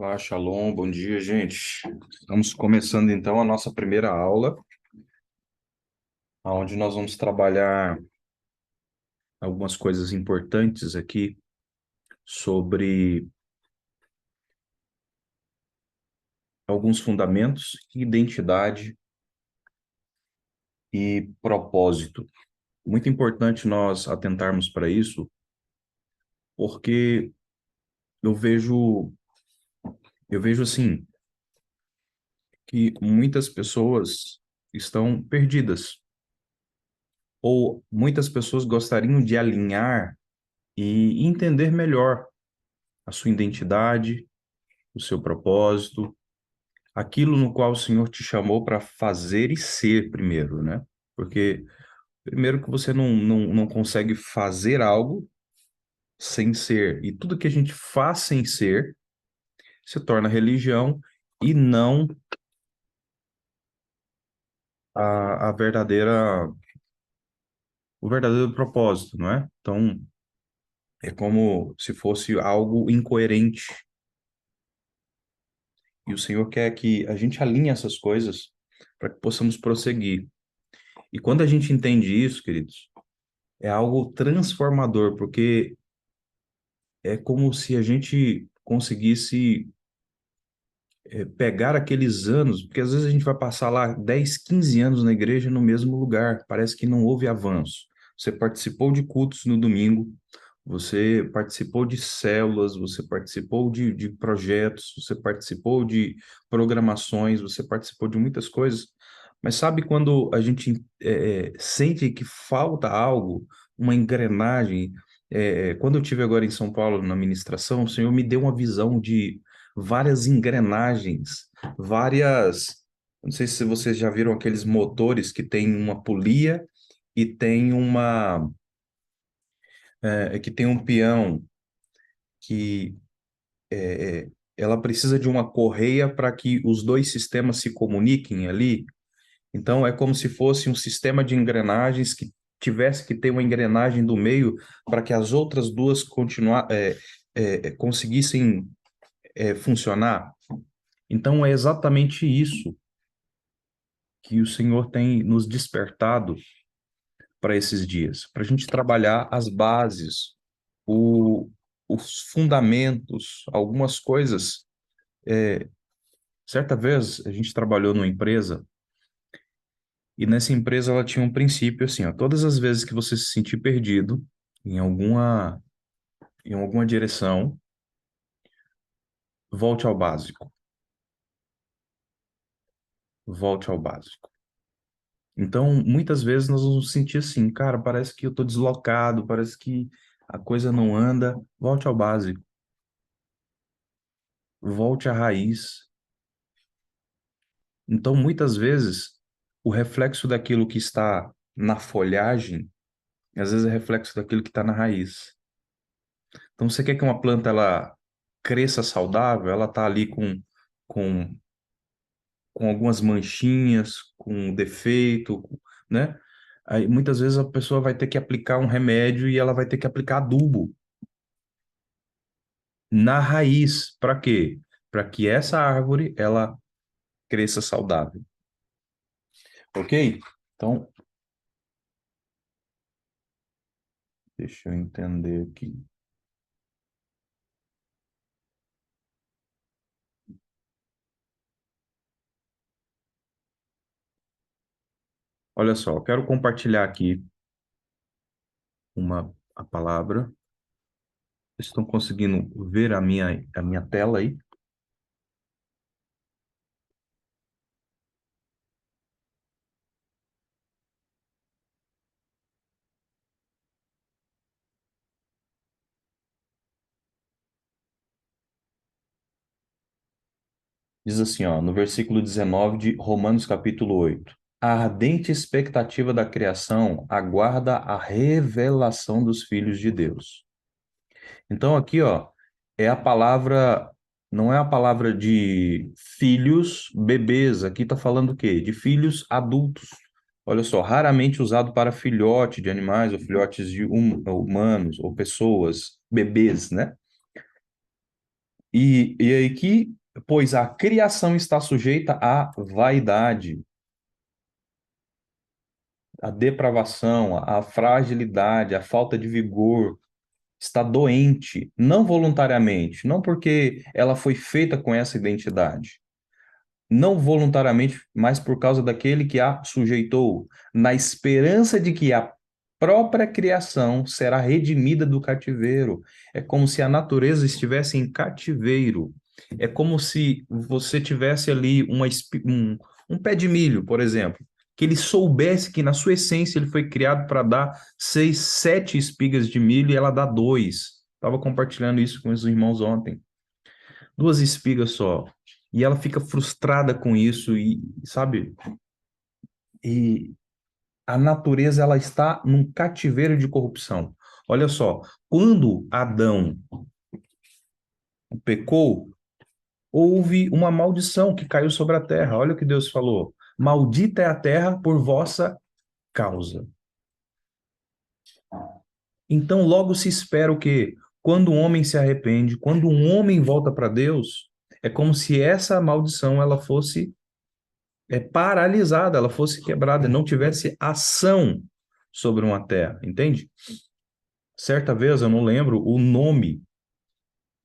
Olá, Shalom, bom dia, gente. Estamos começando então a nossa primeira aula, onde nós vamos trabalhar algumas coisas importantes aqui sobre alguns fundamentos, identidade e propósito. Muito importante nós atentarmos para isso, porque eu vejo, eu vejo assim que muitas pessoas estão perdidas, ou muitas pessoas gostariam de alinhar e entender melhor a sua identidade, o seu propósito, aquilo no qual o Senhor te chamou para fazer e ser primeiro, né? Porque primeiro que você não consegue fazer algo sem ser, e tudo que a gente faz sem ser se torna religião e não a verdadeira, o verdadeiro propósito, não é? Então, é como se fosse algo incoerente. E o Senhor quer que a gente alinhe essas coisas para que possamos prosseguir. E quando a gente entende isso, queridos, é algo transformador, porque é como se a gente conseguisse pegar aqueles anos, porque às vezes a gente vai passar lá 10, 15 anos na igreja no mesmo lugar, parece que não houve avanço. Você participou de cultos no domingo, você participou de células, você participou de projetos, você participou de programações, você participou de muitas coisas, mas sabe quando a gente sente que falta algo, uma engrenagem? Quando eu tive agora em São Paulo na ministração, o Senhor me deu uma visão de várias engrenagens, várias. Não sei se vocês já viram aqueles motores que tem uma polia e tem que tem um peão que ela precisa de uma correia para que os dois sistemas se comuniquem ali. Então é como se fosse um sistema de engrenagens que tivesse que ter uma engrenagem do meio para que as outras duas conseguissem funcionar. Então é exatamente isso que o Senhor tem nos despertado para esses dias, para a gente trabalhar as bases, o, os fundamentos, algumas coisas. Certa vez a gente trabalhou numa empresa e nessa empresa ela tinha um princípio assim, ó, todas as vezes que você se sentir perdido em alguma direção, volte ao básico, volte ao básico. Então, muitas vezes nós vamos sentir assim, cara, parece que eu estou deslocado, parece que a coisa não anda. Volte ao básico, volte à raiz. Então, muitas vezes, o reflexo daquilo que está na folhagem, às vezes é reflexo daquilo que está na raiz. Então, você quer que uma planta ela cresça saudável, ela está ali com, com algumas manchinhas, com defeito, né? Aí, muitas vezes a pessoa vai ter que aplicar um remédio e ela vai ter que aplicar adubo na raiz. Para quê? Para que essa árvore ela cresça saudável. Ok? Então, deixa eu entender aqui. Olha só, eu quero compartilhar aqui a palavra. Vocês estão conseguindo ver a minha tela aí? Diz assim, ó, no versículo 19 de Romanos capítulo 8: A ardente expectativa da criação aguarda a revelação dos filhos de Deus. Então aqui, ó, é a palavra, não é a palavra de filhos, bebês, aqui está falando o quê? De filhos adultos. Olha só, raramente usado para filhote de animais ou filhotes de humanos ou pessoas, bebês, né? E aí que, pois a criação está sujeita à vaidade, à depravação, à fragilidade, à falta de vigor, está doente, não voluntariamente, não porque ela foi feita com essa identidade, não voluntariamente, mas por causa daquele que a sujeitou, na esperança de que a própria criação será redimida do cativeiro. É como se a natureza estivesse em cativeiro. É como se você tivesse ali um pé de milho, por exemplo, que ele soubesse que na sua essência ele foi criado para dar 6, 7 espigas de milho e ela dá 2. Estava compartilhando isso com os irmãos ontem. 2 espigas só. E ela fica frustrada com isso e, sabe? E a natureza ela está num cativeiro de corrupção. Olha só, quando Adão pecou, houve uma maldição que caiu sobre a terra. Olha o que Deus falou: maldita é a terra por vossa causa. Então, logo se espera o quê? Quando um homem se arrepende, quando um homem volta para Deus, é como se essa maldição ela fosse paralisada, ela fosse quebrada, não tivesse ação sobre uma terra, entende? Certa vez, eu não lembro o nome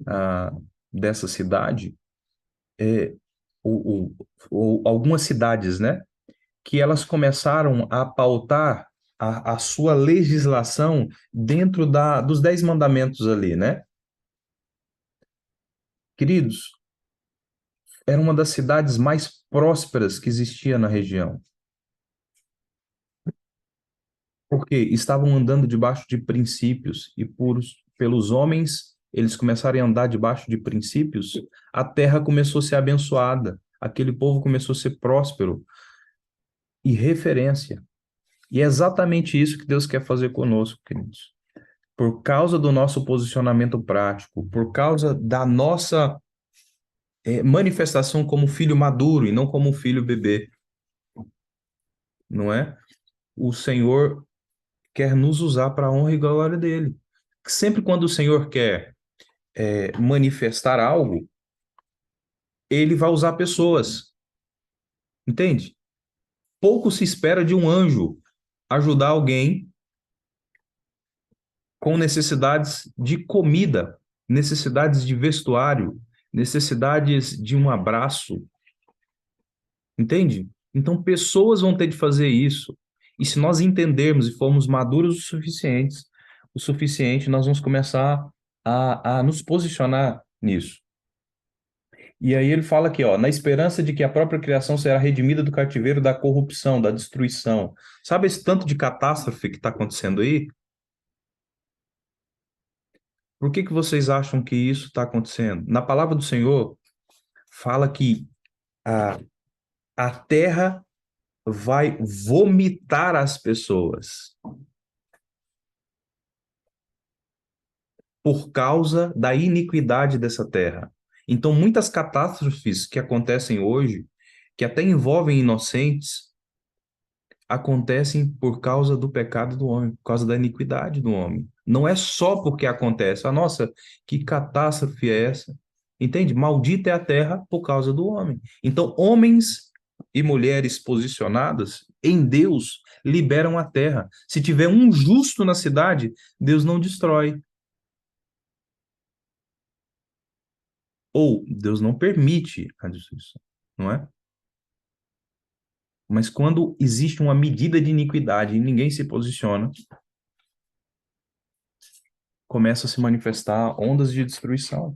ah, dessa cidade, é, algumas cidades, né? Que elas começaram a pautar a sua legislação dentro dos 10 mandamentos ali, né? Queridos, era uma das cidades mais prósperas que existia na região, porque estavam andando debaixo de princípios e pelos homens, eles começaram a andar debaixo de princípios, a terra começou a ser abençoada, aquele povo começou a ser próspero e referência. E é exatamente isso que Deus quer fazer conosco, queridos. Por causa do nosso posicionamento prático, por causa da nossa manifestação como filho maduro e não como um filho bebê, não é? O Senhor quer nos usar para a honra e glória dele. Sempre quando o Senhor quer manifestar algo, ele vai usar pessoas, entende? Pouco se espera de um anjo ajudar alguém com necessidades de comida, necessidades de vestuário, necessidades de um abraço, entende? Então, pessoas vão ter de fazer isso. E se nós entendermos e formos maduros o suficiente, nós vamos começar a nos posicionar nisso. E aí ele fala aqui, ó, na esperança de que a própria criação será redimida do cativeiro da corrupção, da destruição. Sabe esse tanto de catástrofe que está acontecendo aí? Por que que vocês acham que isso está acontecendo? Na palavra do Senhor, fala que a, a terra vai vomitar as pessoas por causa da iniquidade dessa terra. Então, muitas catástrofes que acontecem hoje, que até envolvem inocentes, acontecem por causa do pecado do homem, por causa da iniquidade do homem. Não é só porque acontece. Nossa, que catástrofe é essa? Entende? Maldita é a terra por causa do homem. Então, homens e mulheres posicionadas em Deus liberam a terra. Se tiver um justo na cidade, Deus não destrói. Ou Deus não permite a destruição, não é? Mas quando existe uma medida de iniquidade e ninguém se posiciona, começa a se manifestar ondas de destruição.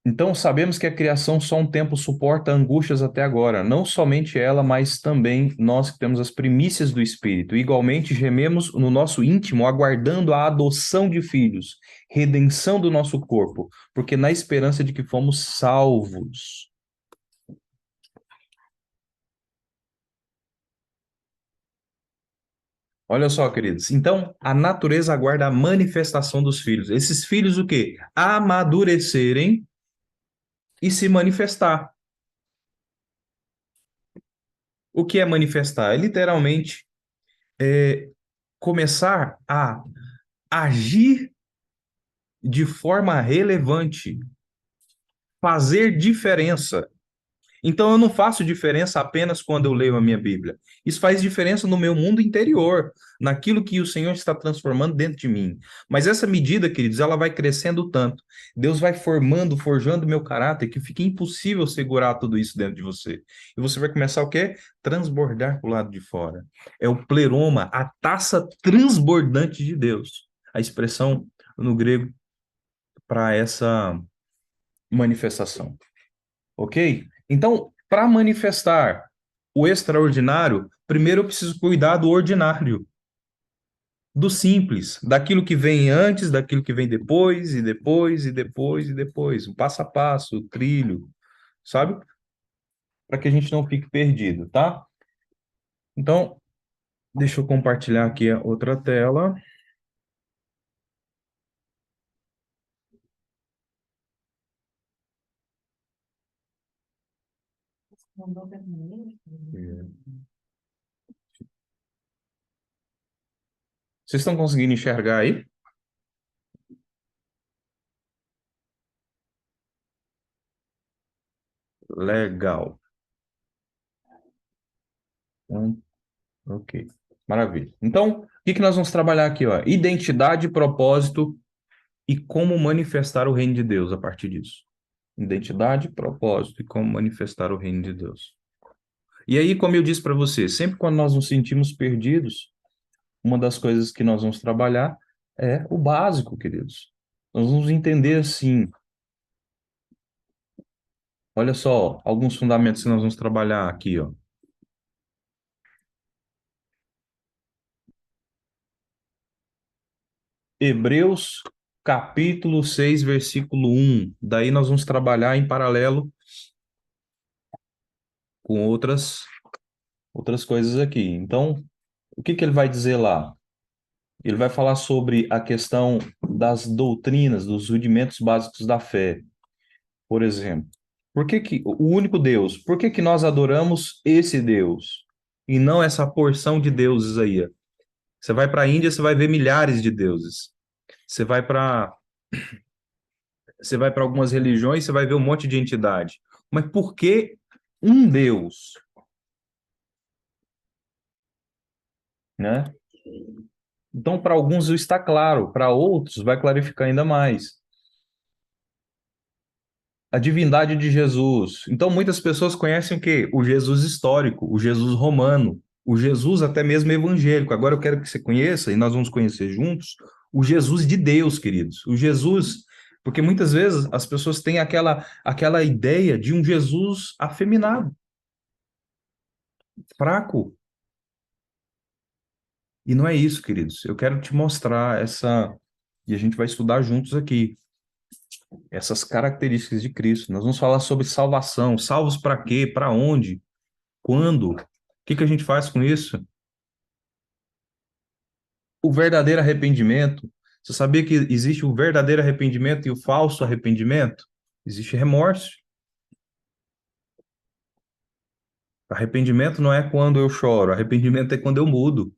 Então, sabemos que a criação só um tempo suporta angústias até agora, não somente ela, mas também nós que temos as primícias do Espírito. Igualmente, gememos no nosso íntimo, aguardando a adoção de filhos, redenção do nosso corpo, porque na esperança de que fomos salvos. Olha só, queridos. Então, a natureza aguarda a manifestação dos filhos. Esses filhos o quê? Amadurecerem e se manifestar. O que é manifestar? É literalmente começar a agir de forma relevante, fazer diferença. Então, eu não faço diferença apenas quando eu leio a minha Bíblia. Isso faz diferença no meu mundo interior, naquilo que o Senhor está transformando dentro de mim. Mas essa medida, queridos, ela vai crescendo tanto. Deus vai formando, forjando meu caráter, que fica impossível segurar tudo isso dentro de você. E você vai começar o quê? Transbordar para o lado de fora. É o pleroma, a taça transbordante de Deus. A expressão no grego para essa manifestação. Ok? Então, para manifestar o extraordinário, primeiro eu preciso cuidar do ordinário, do simples, daquilo que vem antes, daquilo que vem depois, e depois, e depois, e depois, o passo a passo, o trilho, sabe? Para que a gente não fique perdido, tá? Então, deixa eu compartilhar aqui a outra tela. Vocês estão conseguindo enxergar aí? Legal. Então, ok. Maravilha. Então, o que que nós vamos trabalhar aqui, ó? Identidade, propósito e como manifestar o reino de Deus a partir disso. Identidade, propósito e como manifestar o reino de Deus. E aí, como eu disse para você, sempre quando nós nos sentimos perdidos, uma das coisas que nós vamos trabalhar é o básico, queridos. Nós vamos entender assim, olha só, alguns fundamentos que nós vamos trabalhar aqui, ó. Hebreus capítulo 6 versículo 1. Daí nós vamos trabalhar em paralelo com outras coisas aqui. Então, o que que ele vai dizer lá? Ele vai falar sobre a questão das doutrinas, dos rudimentos básicos da fé. Por exemplo, por que que o único Deus? Por que que nós adoramos esse Deus e não essa porção de deuses aí? Você vai para a Índia, você vai ver milhares de deuses. Você vai para você vai para algumas religiões, você vai ver um monte de entidade. Mas por que um Deus, né? Então, para alguns isso está claro, para outros vai clarificar ainda mais. A divindade de Jesus. Então, muitas pessoas conhecem o quê? O Jesus histórico, o Jesus romano, o Jesus até mesmo evangélico. Agora eu quero que você conheça, e nós vamos conhecer juntos, o Jesus de Deus, queridos. O Jesus, porque muitas vezes as pessoas têm aquela ideia de um Jesus afeminado, fraco. E não é isso, queridos. Eu quero te mostrar essa, e a gente vai estudar juntos aqui, essas características de Cristo. Nós vamos falar sobre salvação. Salvos para quê? Para onde? Quando? O que que a gente faz com isso? O verdadeiro arrependimento. Você sabia que existe o verdadeiro arrependimento e o falso arrependimento? Existe remorso. Arrependimento não é quando eu choro, arrependimento é quando eu mudo.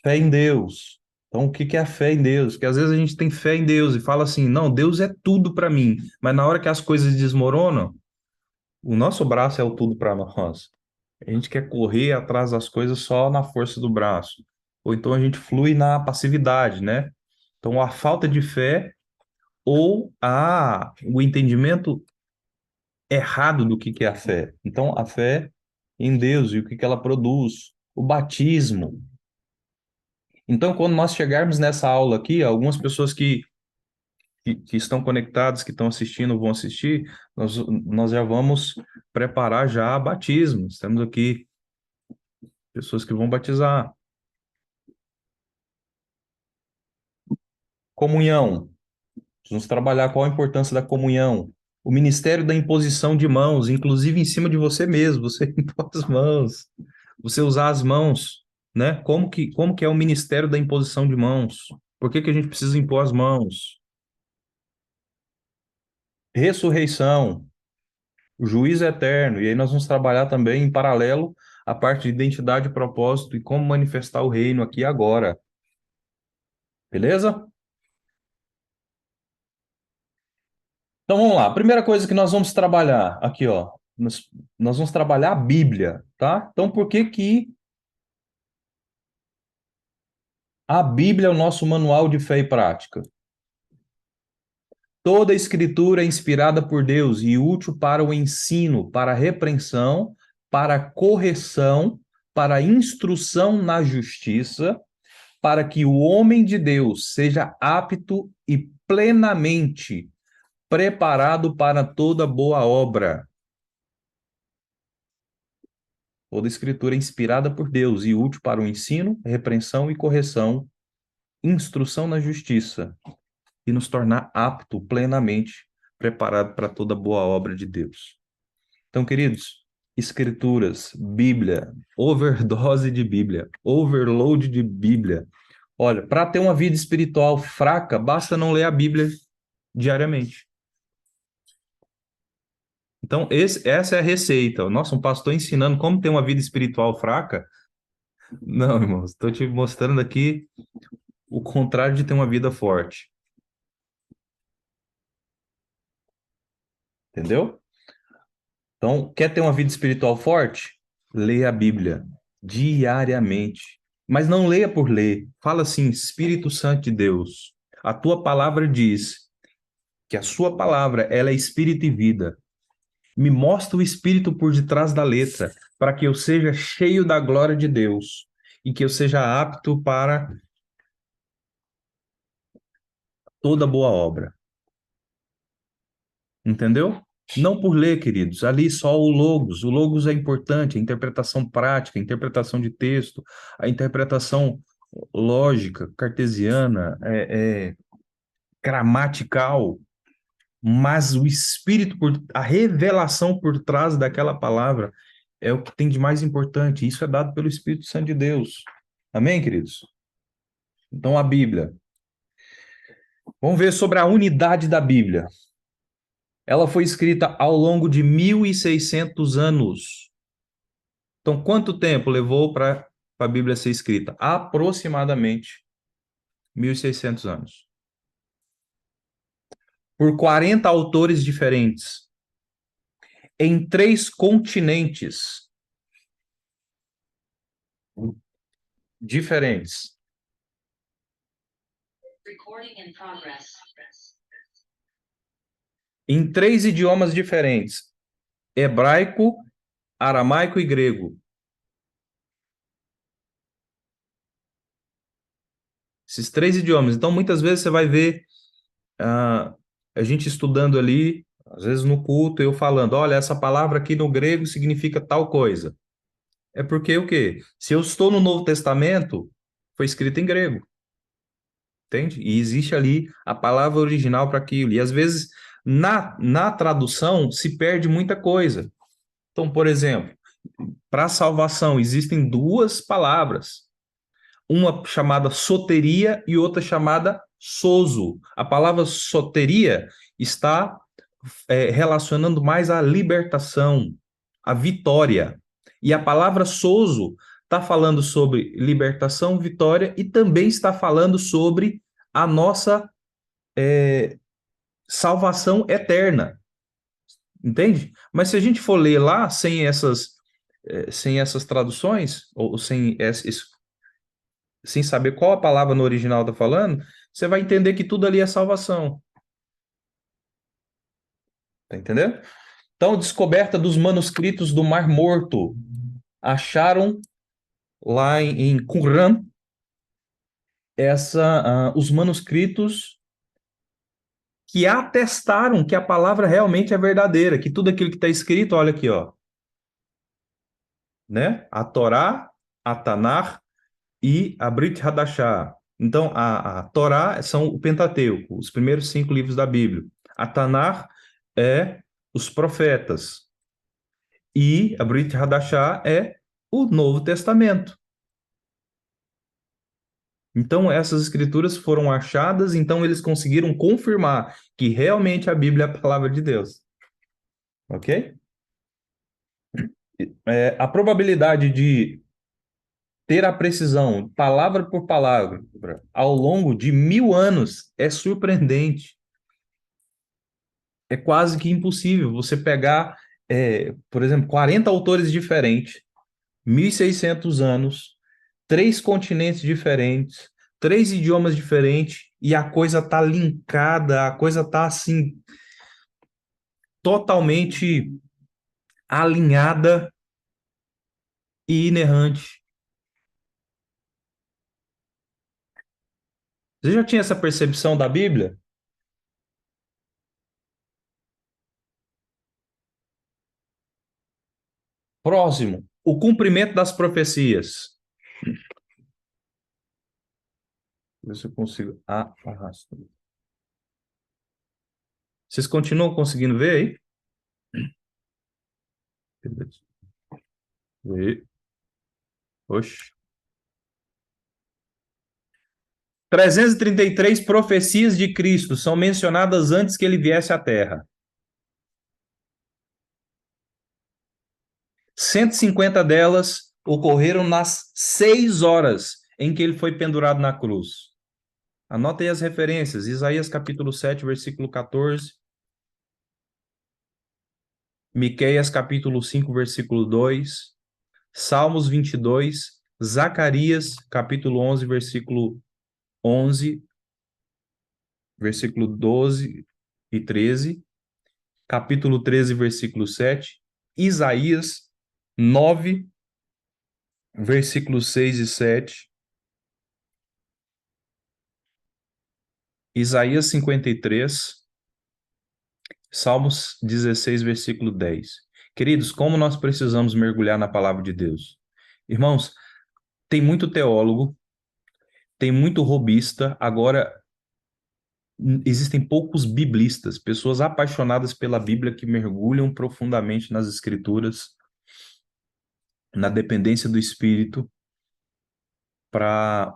Fé em Deus. Então, o que que é a fé em Deus? Porque às vezes a gente tem fé em Deus e fala assim: não, Deus é tudo para mim. Mas na hora que as coisas desmoronam, o nosso braço é o tudo para nós. A gente quer correr atrás das coisas só na força do braço. Ou então a gente flui na passividade, né? Então, a falta de fé ou o entendimento errado do que é a fé. Então, a fé em Deus e o que que ela produz. O batismo. Então, quando nós chegarmos nessa aula aqui, algumas pessoas que estão conectadas, que estão assistindo, vão assistir, nós já vamos preparar já batismos. Temos aqui pessoas que vão batizar. Comunhão. Vamos trabalhar qual a importância da comunhão. O ministério da imposição de mãos, inclusive em cima de você mesmo, você impor as mãos, você usar as mãos, né? Como que é o ministério da imposição de mãos? Por que que a gente precisa impor as mãos? Ressurreição, o juízo eterno, e aí nós vamos trabalhar também em paralelo a parte de identidade, propósito e como manifestar o reino aqui e agora. Beleza? Então vamos lá. A primeira coisa que nós vamos trabalhar aqui, ó. Nós vamos trabalhar a Bíblia, tá? Então por que que a Bíblia é o nosso manual de fé e prática? Toda a escritura é inspirada por Deus e útil para o ensino, para a repreensão, para a correção, para a instrução na justiça, para que o homem de Deus seja apto e plenamente preparado para toda boa obra. Toda escritura é inspirada por Deus e útil para o ensino, repreensão e correção, instrução na justiça e nos tornar apto plenamente preparado para toda boa obra de Deus. Então, queridos, escrituras, Bíblia, overdose de Bíblia, overload de Bíblia. Olha, para ter uma vida espiritual fraca, basta não ler a Bíblia diariamente. Então, essa é a receita. Nossa, um pastor ensinando como ter uma vida espiritual fraca? Não, irmãos, estou te mostrando aqui o contrário de ter uma vida forte. Entendeu? Então, quer ter uma vida espiritual forte? Leia a Bíblia diariamente. Mas não leia por ler. Fala assim, Espírito Santo de Deus, a tua palavra diz que a sua palavra, ela é espírito e vida. Me mostra o espírito por detrás da letra, para que eu seja cheio da glória de Deus e que eu seja apto para toda boa obra. Entendeu? Não por ler, queridos. Ali só o logos. O logos é importante, a interpretação prática, a interpretação de texto, a interpretação lógica, cartesiana, gramatical, mas o espírito, a revelação por trás daquela palavra é o que tem de mais importante. Isso é dado pelo Espírito Santo de Deus. Amém, queridos? Então, a Bíblia. Vamos ver sobre a unidade da Bíblia. Ela foi escrita ao longo de 1.600 anos. Então, quanto tempo levou para a Bíblia ser escrita? Aproximadamente 1.600 anos. Por 40 autores diferentes, em 3 continentes diferentes, em 3 idiomas diferentes: hebraico, aramaico e grego. Esses 3 idiomas. Então, muitas vezes você vai ver ah, a gente estudando ali, às vezes no culto, eu falando, olha, essa palavra aqui no grego significa tal coisa. É porque o quê? Se eu estou no Novo Testamento, foi escrito em grego, entende? E existe ali a palavra original para aquilo. E às vezes, na tradução, se perde muita coisa. Então, por exemplo, para salvação, existem 2 palavras. Uma chamada soteria e outra chamada sozo. A palavra soteria está relacionando mais à libertação, à vitória. E a palavra sozo está falando sobre libertação, vitória e também está falando sobre a nossa salvação eterna. Entende? Mas se a gente for ler lá sem essas traduções, ou sem saber qual a palavra no original está falando, você vai entender que tudo ali é salvação. Tá entendendo? Então, descoberta dos manuscritos do Mar Morto. Acharam lá em Qumran os manuscritos que atestaram que a palavra realmente é verdadeira, que tudo aquilo que está escrito, olha aqui, ó, né? A Torá, a Tanar e a Brit Hadashah. Então, a Torá são o Pentateuco, os primeiros 5 livros da Bíblia. A Tanar é os profetas. E a Brit Hadashah é o Novo Testamento. Então, essas escrituras foram achadas, então eles conseguiram confirmar que realmente a Bíblia é a palavra de Deus. Ok? A probabilidade de ter a precisão, palavra por palavra, ao longo de 1000 anos, é surpreendente. É quase que impossível você pegar, por exemplo, 40 autores diferentes, 1.600 anos, três continentes diferentes, três idiomas diferentes, e a coisa tá linkada, a coisa tá assim, totalmente alinhada e inerrante. Você já tinha essa percepção da Bíblia? Próximo, o cumprimento das profecias. Ver se eu consigo arrastar. Vocês continuam conseguindo ver aí? Beleza. Oxe. 333 profecias de Cristo são mencionadas antes que ele viesse à Terra. 150 delas ocorreram nas 6 horas em que ele foi pendurado na cruz. Anotem as referências. Isaías capítulo 7, versículo 14. Miqueias capítulo 5, versículo 2. Salmos 22. Zacarias capítulo 11, versículo 11, versículo 12 e 13. Capítulo 13, versículo 7. Isaías 9, versículos 6 e 7. Isaías 53, Salmos 16, versículo 10. Queridos, como nós precisamos mergulhar na palavra de Deus? Irmãos, tem muito teólogo, tem muito robista, agora existem poucos biblistas, pessoas apaixonadas pela Bíblia que mergulham profundamente nas Escrituras, na dependência do Espírito, para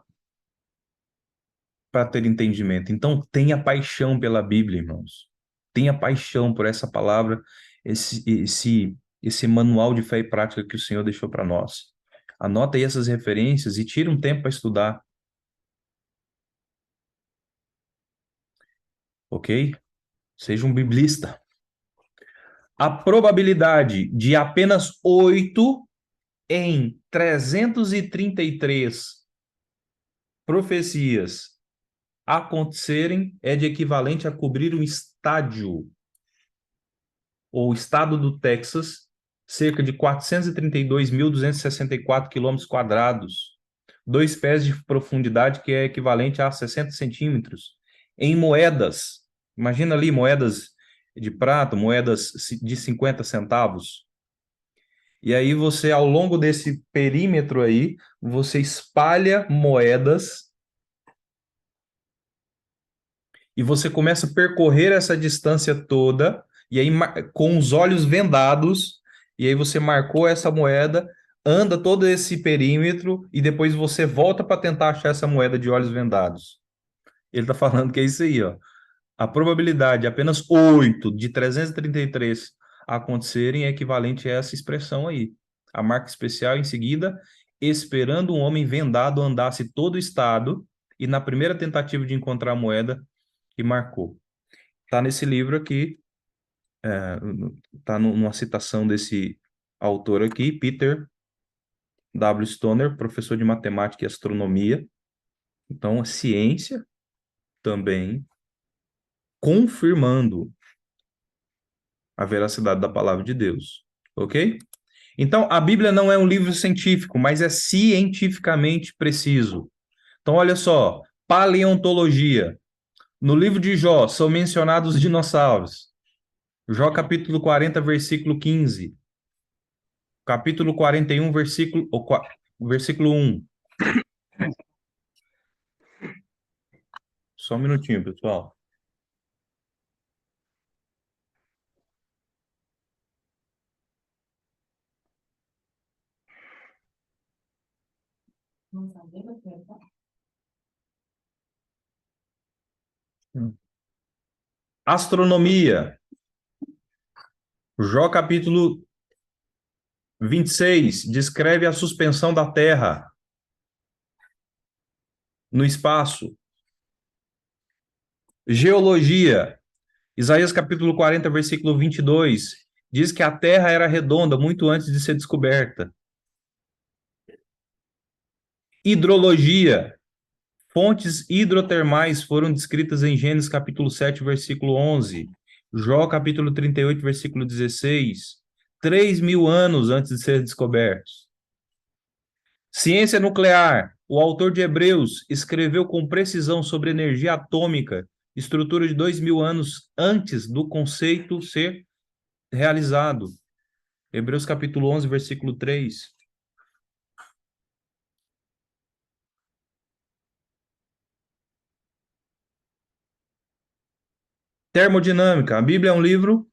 ter entendimento. Então, tenha paixão pela Bíblia, irmãos. Tenha paixão por essa palavra, esse manual de fé e prática que o Senhor deixou para nós. Anota aí essas referências e tira um tempo para estudar, ok? Seja um biblista. A probabilidade de apenas 8 em 333 profecias acontecerem é de equivalente a cobrir um estádio ou estado do Texas, cerca de 432.264 quilômetros quadrados, 2 pés de profundidade, que é equivalente a 60 centímetros, em moedas. Imagina ali moedas de prata, moedas de 50 centavos. E aí você, ao longo desse perímetro aí, você espalha moedas e você começa a percorrer essa distância toda, e aí com os olhos vendados, e aí você marcou essa moeda, anda todo esse perímetro, e depois você volta para tentar achar essa moeda de olhos vendados. Ele está falando que é isso aí, ó. A probabilidade de apenas 8 de 333 acontecerem é equivalente a essa expressão aí. A marca especial em seguida, esperando um homem vendado andasse todo o estado, e na primeira tentativa de encontrar a moeda, e marcou. Está nesse livro aqui, está numa citação desse autor aqui, Peter W. Stoner, professor de matemática e astronomia. Então, a ciência também confirmando a veracidade da palavra de Deus, ok? Então, a Bíblia não é um livro científico, mas é cientificamente preciso. Então, olha só, paleontologia. No livro de Jó são mencionados os dinossauros. Jó capítulo 40, versículo 15. Capítulo 41, versículo 1. Só um minutinho, pessoal. Astronomia. Jó capítulo 26 descreve a suspensão da Terra. no espaço. Geologia. Isaías capítulo 40, versículo 22, diz que a Terra era redonda muito antes de ser descoberta. Hidrologia. Fontes hidrotermais foram descritas em Gênesis capítulo 7, versículo 11. Jó capítulo 38, versículo 16. 3.000 anos antes de ser descobertos. Ciência nuclear. O autor de Hebreus escreveu com precisão sobre energia atômica, estrutura de 2.000 anos antes do conceito ser realizado. Hebreus capítulo 11, versículo 3. Termodinâmica. A Bíblia é um livro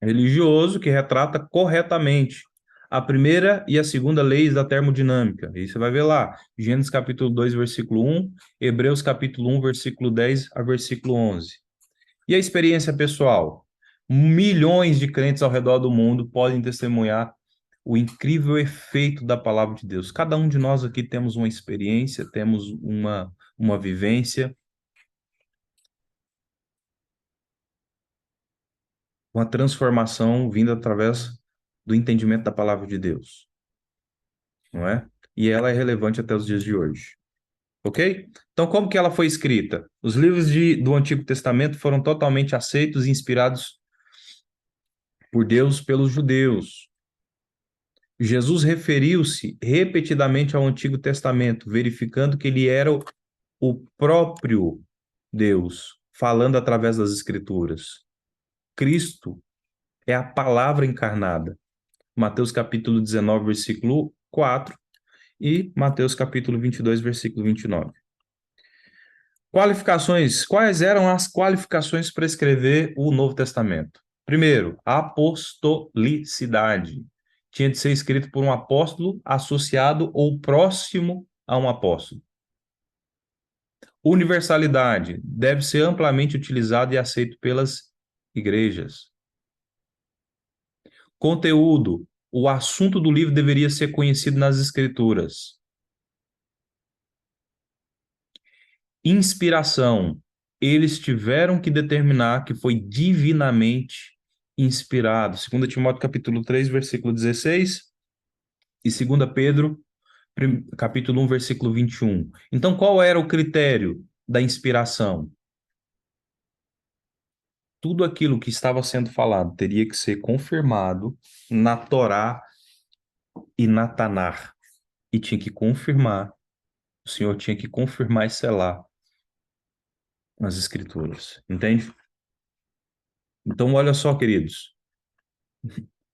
religioso que retrata corretamente a primeira e a segunda leis da termodinâmica. E você vai ver lá, Gênesis capítulo 2, versículo 1, Hebreus capítulo 1, versículo 10 a versículo 11. E a experiência pessoal? Milhões de crentes ao redor do mundo podem testemunhar o incrível efeito da palavra de Deus. Cada um de nós aqui temos uma experiência, temos uma vivência, uma transformação vinda através do entendimento da palavra de Deus, não é? E ela é relevante até os dias de hoje, ok? Então, como que ela foi escrita? Os livros do Antigo Testamento foram totalmente aceitos e inspirados por Deus pelos judeus. Jesus referiu-se repetidamente ao Antigo Testamento, verificando que ele era o próprio Deus, falando através das Escrituras. Cristo é a palavra encarnada. Mateus capítulo 19, versículo 4 e Mateus capítulo 22, versículo 29. Qualificações. Quais eram as qualificações para escrever o Novo Testamento? Primeiro, apostolicidade. Tinha de ser escrito por um apóstolo associado ou próximo a um apóstolo. Universalidade. Deve ser amplamente utilizado e aceito pelas igrejas. Conteúdo. O assunto do livro deveria ser conhecido nas Escrituras. Inspiração. Eles tiveram que determinar que foi divinamente inspirado. 2 Timóteo capítulo 3, versículo 16 e 2 Pedro capítulo 1, versículo 21. Então, qual era o critério da inspiração? Tudo aquilo que estava sendo falado teria que ser confirmado na Torá e na Tanar. E tinha que confirmar, o Senhor tinha que confirmar e selar as Escrituras. Entende? Então, olha só, queridos,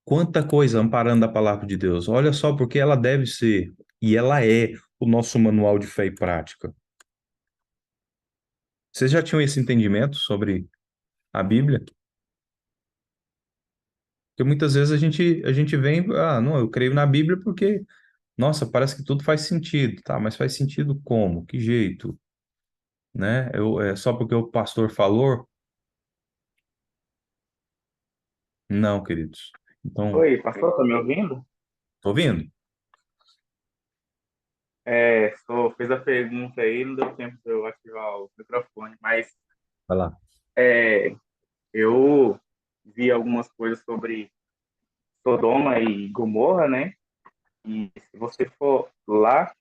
quanta coisa amparando a palavra de Deus. Olha só, porque ela deve ser, e ela é, o nosso manual de fé e prática. Vocês já tinham esse entendimento sobre a Bíblia? Porque muitas vezes a gente vem, não, eu creio na Bíblia porque, nossa, parece que tudo faz sentido, tá? Mas faz sentido como? Que jeito? Né? É só porque o pastor falou? Não, queridos. Então, Oi, pastor, tá me ouvindo? tô ouvindo? Só fez a pergunta aí, não deu tempo de eu ativar o microfone, mas Vai lá. é, eu vi algumas coisas sobre Sodoma e Gomorra, né? E se você for lá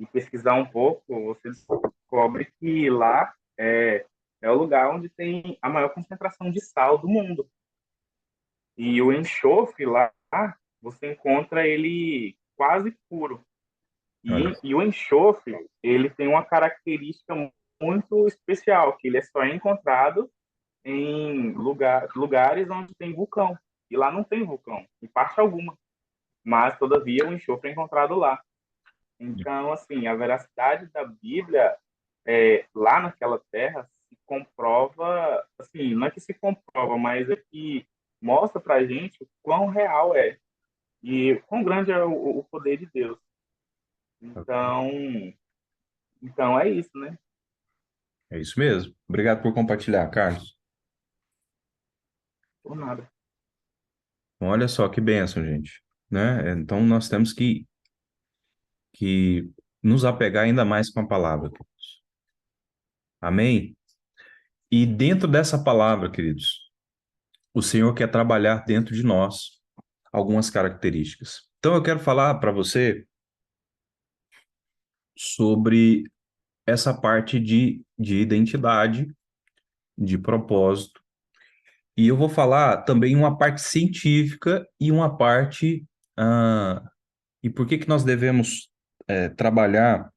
e pesquisar um pouco, você descobre que lá é o lugar onde tem a maior concentração de sal do mundo. E o enxofre lá, você encontra ele quase puro. Olha. E o enxofre, ele tem uma característica muito especial, que ele é só encontrado em lugares onde tem vulcão. E lá não tem vulcão, em parte alguma. Mas, todavia, o enxofre é encontrado lá. Então, assim, a veracidade da Bíblia lá naquela terra se comprova, assim, não é que se comprova, mas é que mostra pra gente o quão real é e quão grande é o poder de Deus. Então, então é isso, né? É isso mesmo. Obrigado por compartilhar, Carlos. Por nada. Então, olha só que bênção, gente. Né? Então, nós temos que nos apegar ainda mais com a palavra, queridos. Amém? E dentro dessa palavra, queridos, o Senhor quer trabalhar dentro de nós algumas características. Então eu quero falar para você sobre essa parte de identidade, de propósito. E eu vou falar também uma parte científica e uma parte. E por que que nós devemos trabalhar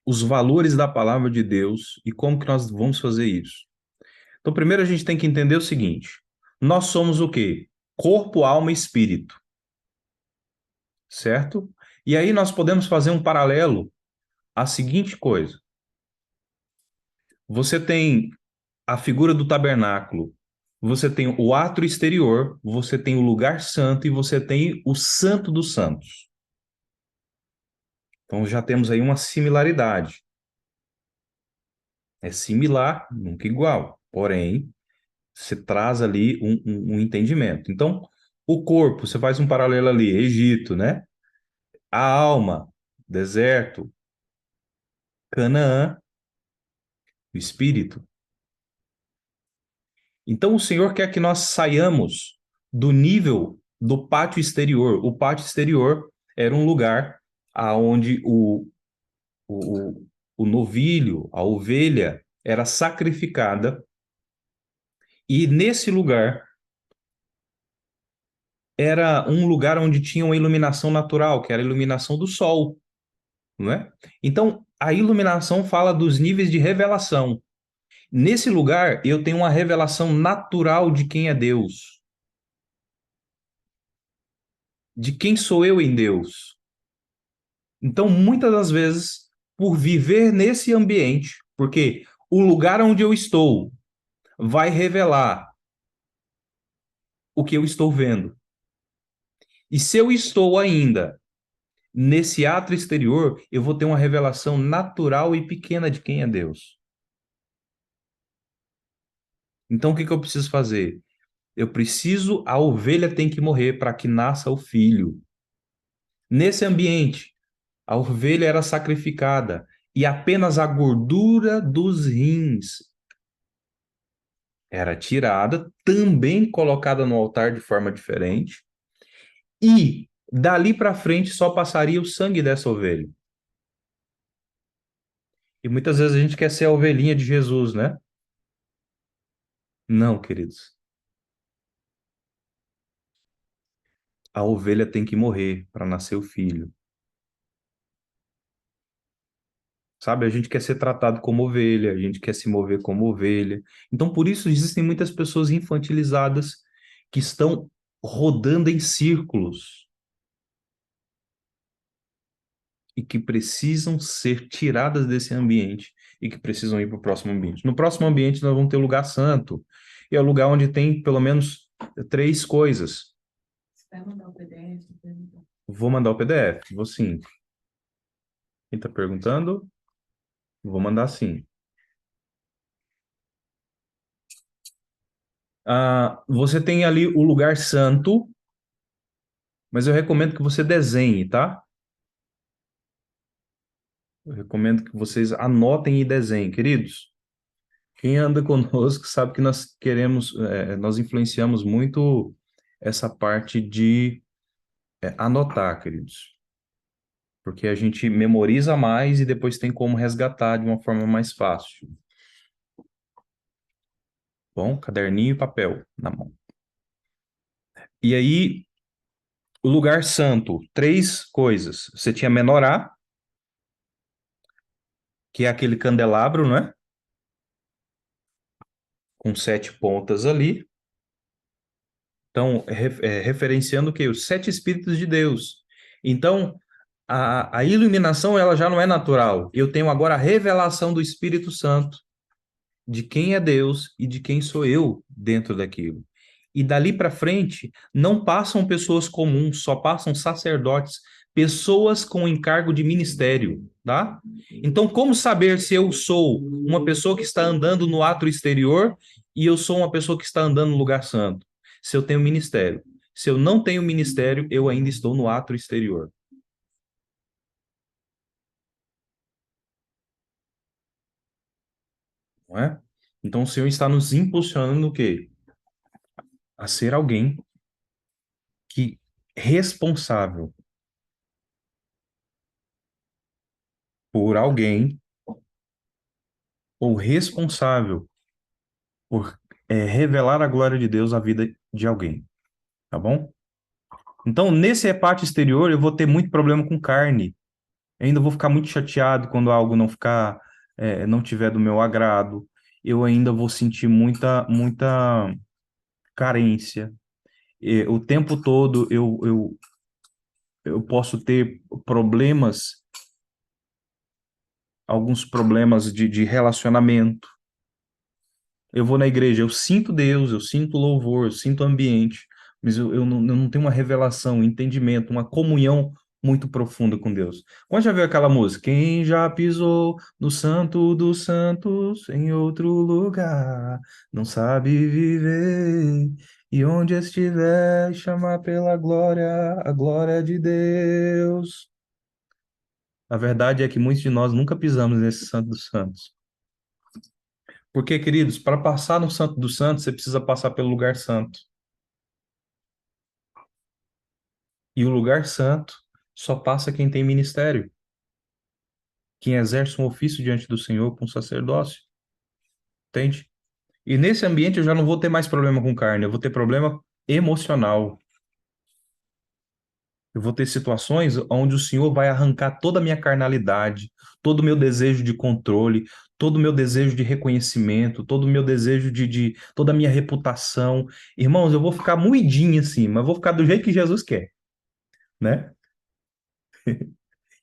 os valores da palavra de Deus e como que nós vamos fazer isso? Então, primeiro a gente tem que entender o seguinte: nós somos o quê? Corpo, alma e espírito, certo? E aí nós podemos fazer um paralelo à seguinte coisa: você tem a figura do tabernáculo, você tem o átrio exterior, você tem o lugar santo e você tem o santo dos santos. Então já temos aí uma similaridade. É similar, nunca igual, porém, você traz ali um entendimento. Então, o corpo, você faz um paralelo ali, Egito, né? A alma, deserto, Canaã, o espírito. Então, o Senhor quer que nós saiamos do nível do pátio exterior. O pátio exterior era um lugar aonde o, o novilho, a ovelha, era sacrificada, e nesse lugar era um lugar onde tinha uma iluminação natural, que era a iluminação do sol, não é? Então, a iluminação fala dos níveis de revelação. Nesse lugar, eu tenho uma revelação natural de quem é Deus, de quem sou eu em Deus. Então, muitas das vezes, por viver nesse ambiente, porque o lugar onde eu estou vai revelar o que eu estou vendo. E se eu estou ainda nesse ato exterior, eu vou ter uma revelação natural e pequena de quem é Deus. Então, o que que eu preciso fazer? Eu preciso, a ovelha tem que morrer para que nasça o filho. Nesse ambiente, a ovelha era sacrificada e apenas a gordura dos rins era tirada, também colocada no altar de forma diferente, e dali para frente só passaria o sangue dessa ovelha. E muitas vezes a gente quer ser a ovelhinha de Jesus, né? Não, queridos. A ovelha tem que morrer para nascer o filho. Sabe, a gente quer ser tratado como ovelha, a gente quer se mover como ovelha. Então, por isso, existem muitas pessoas infantilizadas que estão rodando em círculos e que precisam ser tiradas desse ambiente e que precisam ir para o próximo ambiente. No próximo ambiente, nós vamos ter o lugar santo, e é o lugar onde tem pelo menos três coisas. Você vai mandar o PDF? Vou mandar o PDF, vou sim. Quem está perguntando? Vou mandar sim. Você tem ali o lugar santo, mas eu recomendo que você desenhe, tá? Eu recomendo que vocês anotem e desenhem, queridos. Quem anda conosco sabe que nós queremos, nós influenciamos muito essa parte de anotar, queridos. Porque a gente memoriza mais e depois tem como resgatar de uma forma mais fácil. Bom, caderninho e papel na mão. E aí, o lugar santo, três coisas. Você tinha menorá, que é aquele candelabro, não é? Com sete pontas ali. Então, referenciando o quê? Os sete Espíritos de Deus. Então, a iluminação ela já não é natural. Eu tenho agora a revelação do Espírito Santo, de quem é Deus e de quem sou eu dentro daquilo. E dali para frente, não passam pessoas comuns, só passam sacerdotes, pessoas com encargo de ministério, tá? Então, como saber se eu sou uma pessoa que está andando no ato exterior e eu sou uma pessoa que está andando no lugar santo? Se eu tenho ministério. Se eu não tenho ministério, eu ainda estou no ato exterior. não é? Então o Senhor está nos impulsionando o quê? A ser alguém que responsável por alguém ou responsável por revelar a glória de Deus à vida de alguém, tá bom? Então, nesse reparte exterior, eu vou ter muito problema com carne. Eu ainda vou ficar muito chateado quando algo não ficar, não tiver do meu agrado. Eu ainda vou sentir muita carência. O tempo todo eu posso ter problemas, alguns problemas de relacionamento. Eu vou na igreja, eu sinto Deus, eu sinto louvor, eu sinto ambiente, mas eu não tenho uma revelação, um entendimento, uma comunhão muito profunda com Deus. Quando já viu aquela música? Quem já pisou no Santo dos Santos em outro lugar, não sabe viver, e onde estiver, chamar pela glória, a glória de Deus. A verdade é que muitos de nós nunca pisamos nesse Santo dos Santos. Porque, queridos, para passar no Santo dos Santos, você precisa passar pelo lugar santo. E o lugar santo só passa quem tem ministério, quem exerce um ofício diante do Senhor com sacerdócio, entende? E nesse ambiente eu já não vou ter mais problema com carne, eu vou ter problema emocional. Eu vou ter situações onde o Senhor vai arrancar toda a minha carnalidade, todo o meu desejo de controle, todo o meu desejo de reconhecimento, todo o meu desejo toda a minha reputação. Irmãos, eu vou ficar moidinho assim, mas vou ficar do jeito que Jesus quer, né?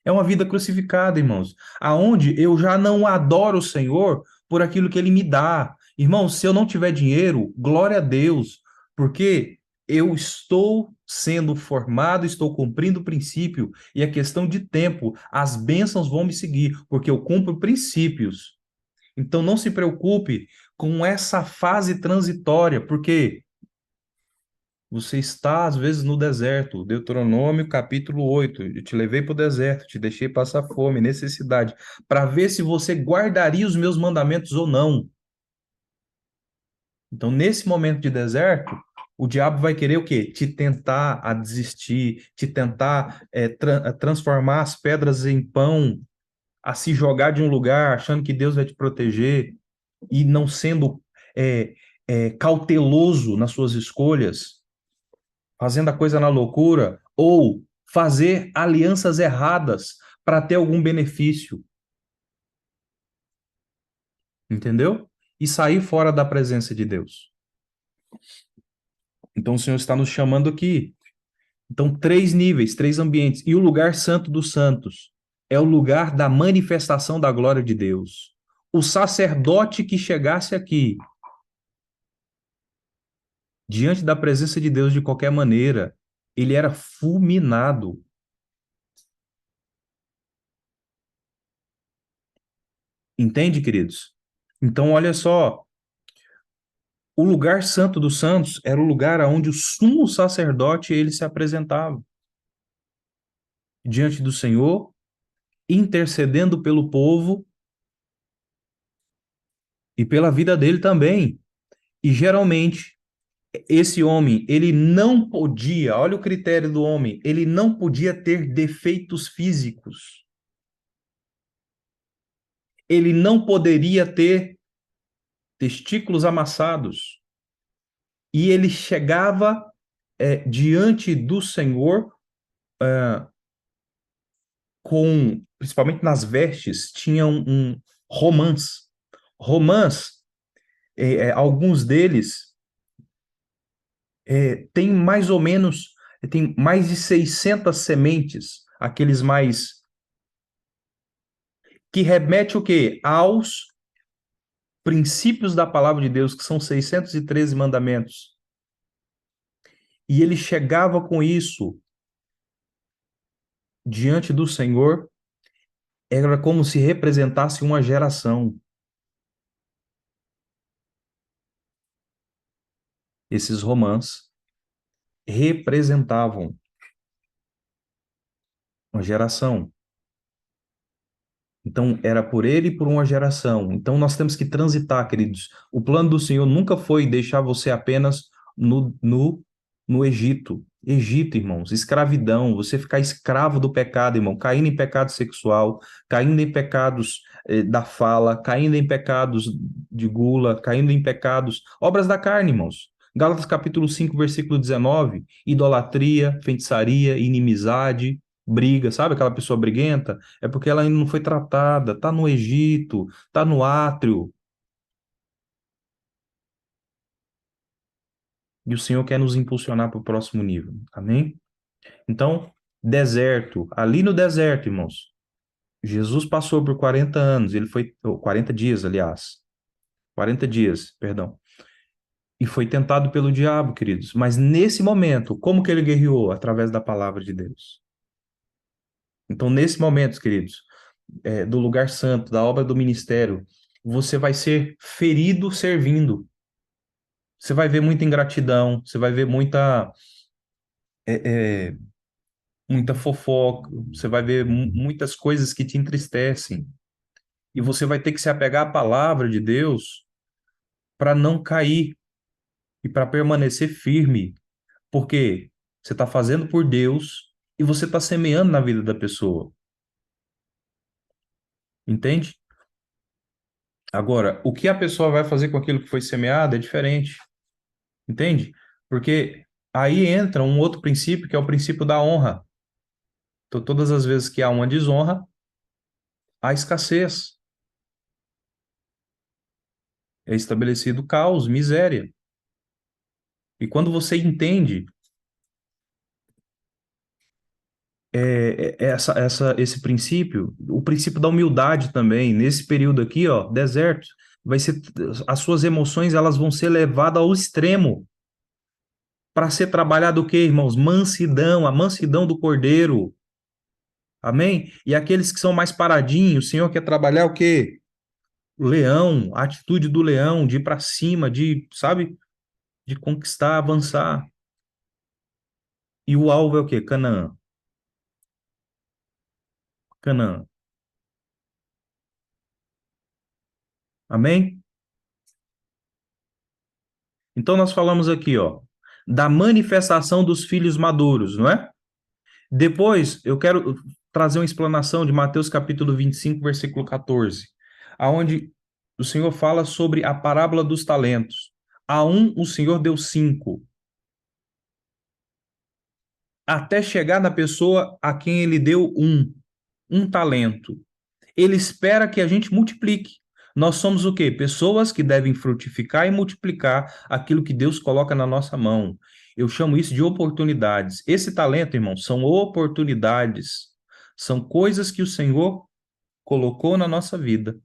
É uma vida crucificada, irmãos, aonde eu já não adoro o Senhor por aquilo que ele me dá. Irmãos, se eu não tiver dinheiro, glória a Deus, porque eu estou sendo formado, estou cumprindo o princípio, e é questão de tempo, as bênçãos vão me seguir, porque eu cumpro princípios. Então não se preocupe com essa fase transitória, porque você está, às vezes, no deserto. Deuteronômio, capítulo 8. Eu te levei para o deserto, te deixei passar fome, necessidade, para ver se você guardaria os meus mandamentos ou não. Então, nesse momento de deserto, o diabo vai querer o quê? Te tentar a desistir, te tentar a transformar as pedras em pão, a se jogar de um lugar, achando que Deus vai te proteger e não sendo cauteloso nas suas escolhas, fazendo a coisa na loucura, ou fazer alianças erradas para ter algum benefício, entendeu? E sair fora da presença de Deus. Então o Senhor está nos chamando aqui. Então, três níveis, três ambientes. E o lugar santo dos santos é o lugar da manifestação da glória de Deus. O sacerdote que chegasse aqui, diante da presença de Deus de qualquer maneira, ele era fulminado. Entende, queridos? Então, olha só, o lugar santo dos santos era o lugar onde o sumo sacerdote ele se apresentava diante do Senhor, intercedendo pelo povo e pela vida dele também. E geralmente esse homem, ele não podia, olha o critério do homem, ele não podia ter defeitos físicos. Ele não poderia ter testículos amassados. E ele chegava diante do Senhor principalmente nas vestes, tinha um romãs. Romãs, alguns deles têm mais ou menos, tem mais de 600 sementes, aqueles mais, que remete o quê? Aos princípios da palavra de Deus, que são 613 mandamentos. E ele chegava com isso diante do Senhor, era como se representasse uma geração. Esses romãs representavam uma geração. Então, era por ele e por uma geração. Então, nós temos que transitar, queridos. O plano do Senhor nunca foi deixar você apenas no Egito. Egito, irmãos, escravidão, você ficar escravo do pecado, irmão, caindo em pecado sexual, caindo em pecados da fala, caindo em pecados de gula, caindo em pecados, obras da carne, irmãos. Gálatas capítulo 5, versículo 19, idolatria, feitiçaria, inimizade, briga, sabe aquela pessoa briguenta? É porque ela ainda não foi tratada, tá no Egito, tá no átrio, e o Senhor quer nos impulsionar para o próximo nível. Amém? Então, deserto, ali no deserto, irmãos, Jesus passou por 40 anos, ele foi, 40 dias, aliás, 40 dias, perdão, e foi tentado pelo diabo, queridos. Mas nesse momento, como que ele guerreou? Através da palavra de Deus. Então, nesse momento, queridos, do lugar santo, da obra do ministério, você vai ser ferido servindo. Você vai ver muita ingratidão, você vai ver é, é, muita fofoca, você vai ver muitas coisas que te entristecem. E você vai ter que se apegar à palavra de Deus para não cair e para permanecer firme, porque você está fazendo por Deus e você está semeando na vida da pessoa, entende? Agora, o que a pessoa vai fazer com aquilo que foi semeado é diferente, entende? Porque aí entra um outro princípio, que é o princípio da honra. Então, todas as vezes que há uma desonra, há escassez. É estabelecido caos, miséria. E quando você entende esse princípio, o princípio da humildade também, nesse período aqui, ó, deserto, vai ser, as suas emoções elas vão ser levadas ao extremo para ser trabalhado o quê, irmãos? Mansidão, a mansidão do cordeiro. Amém? E aqueles que são mais paradinhos, o Senhor quer trabalhar o quê? O leão, a atitude do leão, de ir para cima, de, sabe, de conquistar, avançar. E o alvo é o quê? Canaã. Canaã. Amém? Então nós falamos aqui, ó, da manifestação dos filhos maduros, não é? Depois eu quero trazer uma explanação de Mateus capítulo 25, versículo 14, aonde o Senhor fala sobre a parábola dos talentos. A um o Senhor deu 5, até chegar na pessoa a quem ele deu um talento. Ele espera que a gente multiplique. Nós somos o quê? Pessoas que devem frutificar e multiplicar aquilo que Deus coloca na nossa mão. Eu chamo isso de oportunidades. Esse talento, irmão, são oportunidades. São coisas que o Senhor colocou na nossa vida.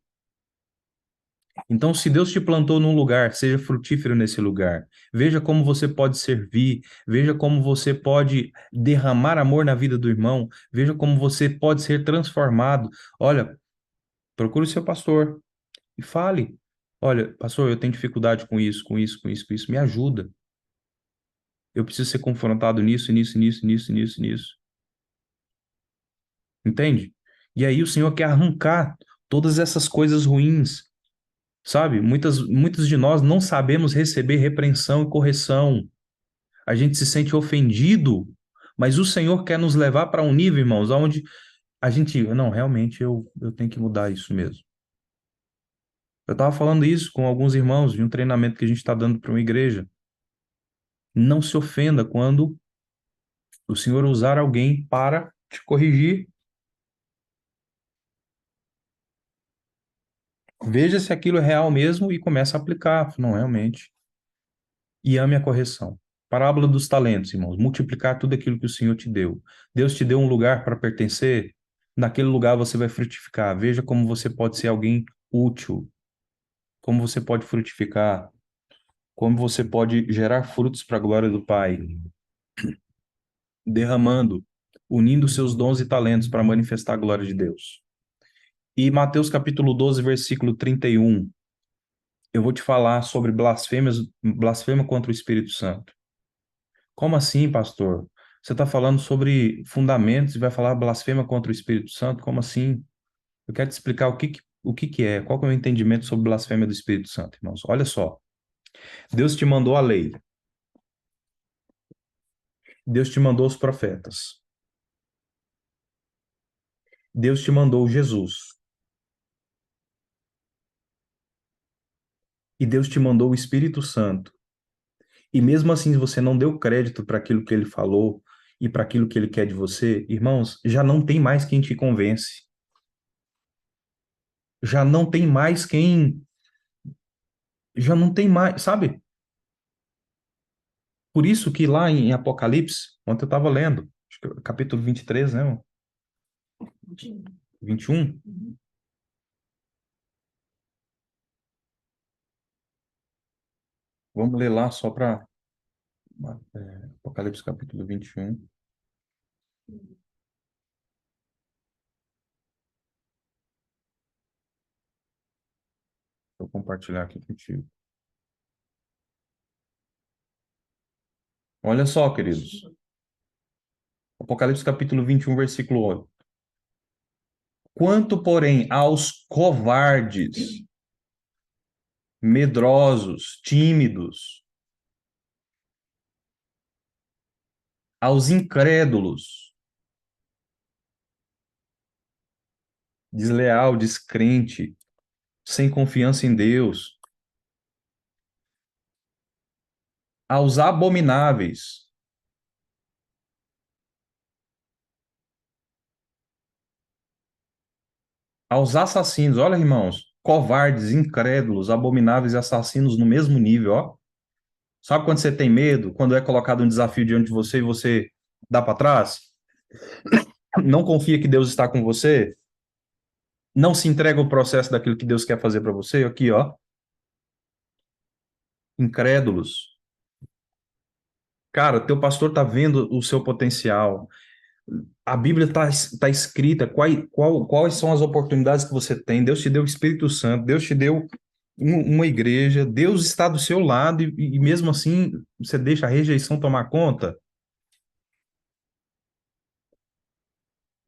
Então, se Deus te plantou num lugar, seja frutífero nesse lugar. Veja como você pode servir, veja como você pode derramar amor na vida do irmão, veja como você pode ser transformado. Olha, procure o seu pastor e fale. Olha, pastor, eu tenho dificuldade com isso, com isso, com isso, com isso. Me ajuda. Eu preciso ser confrontado nisso, nisso, nisso, nisso, nisso, nisso. Entende? E aí o Senhor quer arrancar todas essas coisas ruins, sabe? Muitos de nós não sabemos receber repreensão e correção. A gente se sente ofendido, mas o Senhor quer nos levar para um nível, irmãos, onde a gente, não, realmente eu tenho que mudar isso mesmo. Eu estava falando isso com alguns irmãos de um treinamento que a gente está dando para uma igreja. Não se ofenda quando o Senhor usar alguém para te corrigir. Veja se aquilo é real mesmo e comece a aplicar. Não, realmente. E ame a correção. Parábola dos talentos, irmãos. Multiplicar tudo aquilo que o Senhor te deu. Deus te deu um lugar para pertencer. Naquele lugar você vai frutificar. Veja como você pode ser alguém útil. Como você pode frutificar. Como você pode gerar frutos para a glória do Pai. Derramando, unindo seus dons e talentos para manifestar a glória de Deus. E Mateus capítulo 12, versículo 31, eu vou te falar sobre blasfêmia contra o Espírito Santo. Como assim, pastor? Você está falando sobre fundamentos e vai falar blasfêmia contra o Espírito Santo? Como assim? Eu quero te explicar o que é, qual que é o entendimento sobre blasfêmia do Espírito Santo, irmãos. Olha só, Deus te mandou a lei, Deus te mandou os profetas, Deus te mandou Jesus, e Deus te mandou o Espírito Santo. E mesmo assim você não deu crédito para aquilo que ele falou e para aquilo que ele quer de você, irmãos, já não tem mais quem te convence. Já não tem mais quem. Já não tem mais, sabe? Por isso que lá em Apocalipse, ontem eu estava lendo, acho que é o capítulo 23, né? 21. Vamos ler lá só para Apocalipse capítulo 21. Vou compartilhar aqui contigo. Olha só, queridos. Apocalipse capítulo 21, versículo 8. Quanto, porém, aos covardes, medrosos, tímidos, aos incrédulos, desleal, descrente, sem confiança em Deus, aos abomináveis, aos assassinos. Olha, irmãos, covardes, incrédulos, abomináveis e assassinos no mesmo nível, ó. Sabe quando você tem medo? Quando é colocado um desafio diante de você e você dá para trás? Não confia que Deus está com você? Não se entrega ao processo daquilo que Deus quer fazer para você? Aqui, ó. Incrédulos. Cara, teu pastor está vendo o seu potencial. A Bíblia tá escrita quais são as oportunidades que você tem. Deus te deu o Espírito Santo, Deus te deu uma igreja, Deus está do seu lado e mesmo assim você deixa a rejeição tomar conta.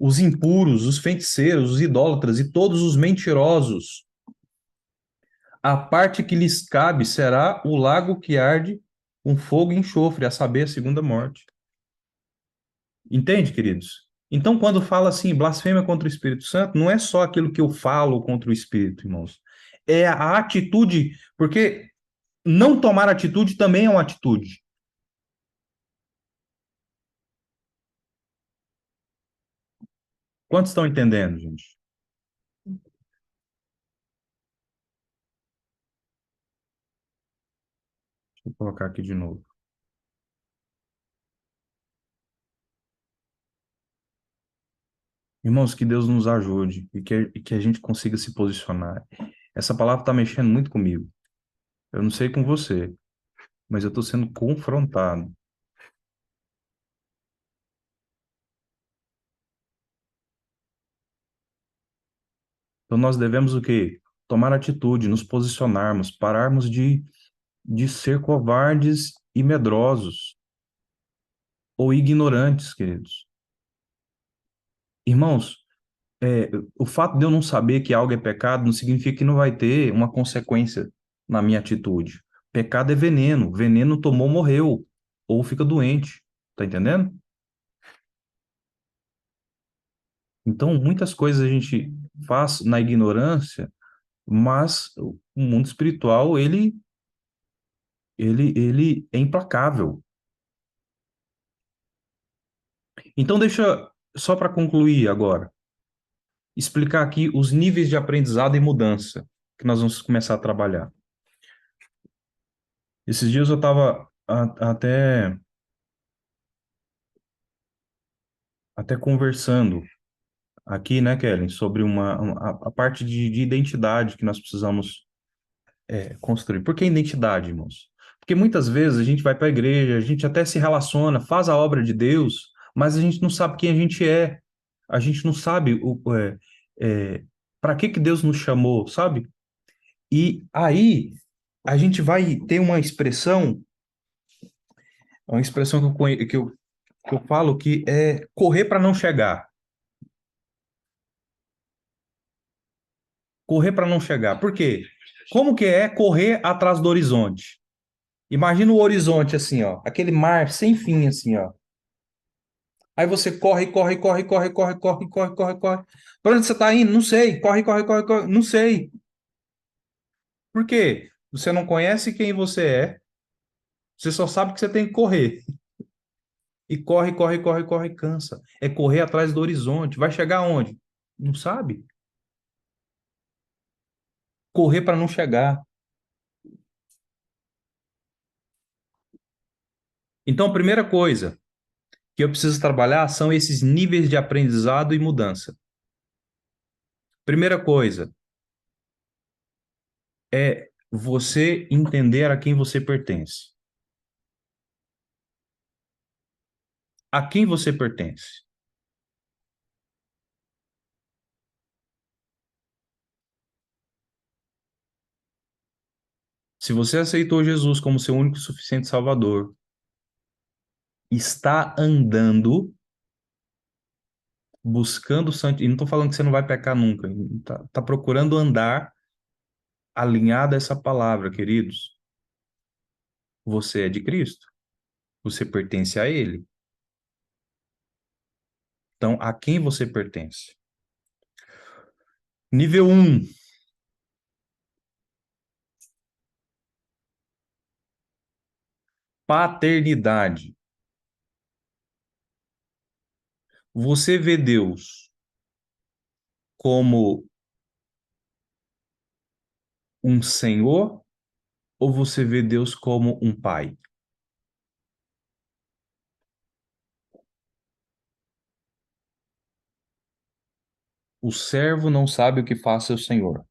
Os impuros, os feiticeiros, os idólatras e todos os mentirosos, a parte que lhes cabe será o lago que arde com fogo e enxofre, a saber, a segunda morte. Entende, queridos? Então, quando fala assim, blasfêmia contra o Espírito Santo, não é só aquilo que eu falo contra o Espírito, irmãos. É a atitude, porque não tomar atitude também é uma atitude. Quantos estão entendendo, gente? Deixa eu colocar aqui de novo. Irmãos, que Deus nos ajude e que a gente consiga se posicionar. Essa palavra está mexendo muito comigo. Eu não sei com você, mas eu estou sendo confrontado. Então nós devemos o quê? Tomar atitude, nos posicionarmos, pararmos de ser covardes e medrosos ou ignorantes, queridos. Irmãos, o fato de eu não saber que algo é pecado não significa que não vai ter uma consequência na minha atitude. Pecado é veneno, veneno tomou, morreu, ou fica doente, tá entendendo? Então, muitas coisas a gente faz na ignorância, mas o mundo espiritual, ele é implacável. Então, deixa, só para concluir agora, explicar aqui os níveis de aprendizado e mudança que nós vamos começar a trabalhar. Esses dias eu estava até conversando aqui, né, Kellen, sobre a parte de identidade que nós precisamos construir. Por que identidade, irmãos? Porque muitas vezes a gente vai para a igreja, a gente até se relaciona, faz a obra de Deus, mas a gente não sabe quem a gente é. A gente não sabe para que Deus nos chamou, sabe? E aí a gente vai ter uma expressão que eu falo que é correr para não chegar. Correr para não chegar. Por quê? Como que é correr atrás do horizonte? Imagina o horizonte assim, ó, aquele mar sem fim assim, ó. Aí você corre, corre, corre, corre, corre, corre, corre, corre, corre. Para onde você está indo? Não sei. Corre, corre, corre, corre. Não sei. Por quê? Você não conhece quem você é. Você só sabe que você tem que correr. E corre, corre, corre, corre, cansa. É correr atrás do horizonte. Vai chegar aonde? Não sabe. Correr para não chegar. Então, a primeira coisa que eu preciso trabalhar são esses níveis de aprendizado e mudança. Primeira coisa é você entender a quem você pertence. A quem você pertence? Se você aceitou Jesus como seu único e suficiente Salvador, está andando, buscando santidade, e não estou falando que você não vai pecar nunca, tá procurando andar alinhado a essa palavra, queridos. Você é de Cristo, você pertence a Ele. Então, a quem você pertence? Nível um, paternidade. Você vê Deus como um Senhor ou você vê Deus como um pai? O servo não sabe o que faz seu senhor.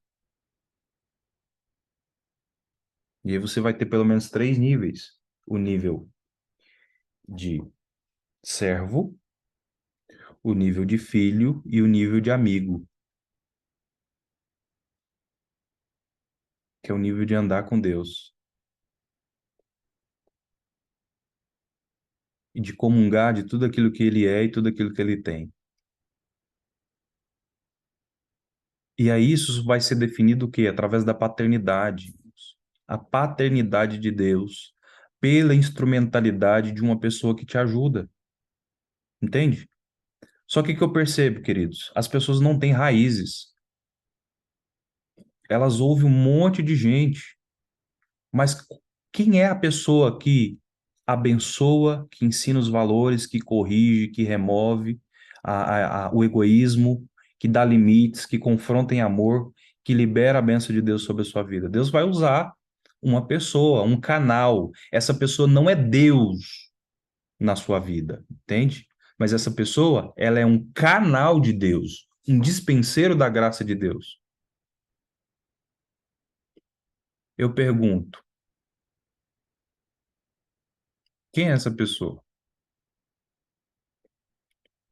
E aí você vai ter pelo menos três níveis. O nível de servo, o nível de filho e o nível de amigo, que é o nível de andar com Deus e de comungar de tudo aquilo que ele é e tudo aquilo que ele tem. E aí isso vai ser definido o quê? Através da paternidade. A paternidade de Deus pela instrumentalidade de uma pessoa que te ajuda, entende? Só que o que eu percebo, queridos, as pessoas não têm raízes. Elas ouvem um monte de gente, mas quem é a pessoa que abençoa, que ensina os valores, que corrige, que remove o egoísmo, que dá limites, que confronta em amor, que libera a bênção de Deus sobre a sua vida? Deus vai usar uma pessoa, um canal. Essa pessoa não é Deus na sua vida, entende? Mas essa pessoa, ela é um canal de Deus, um dispenseiro da graça de Deus. Eu pergunto, quem é essa pessoa?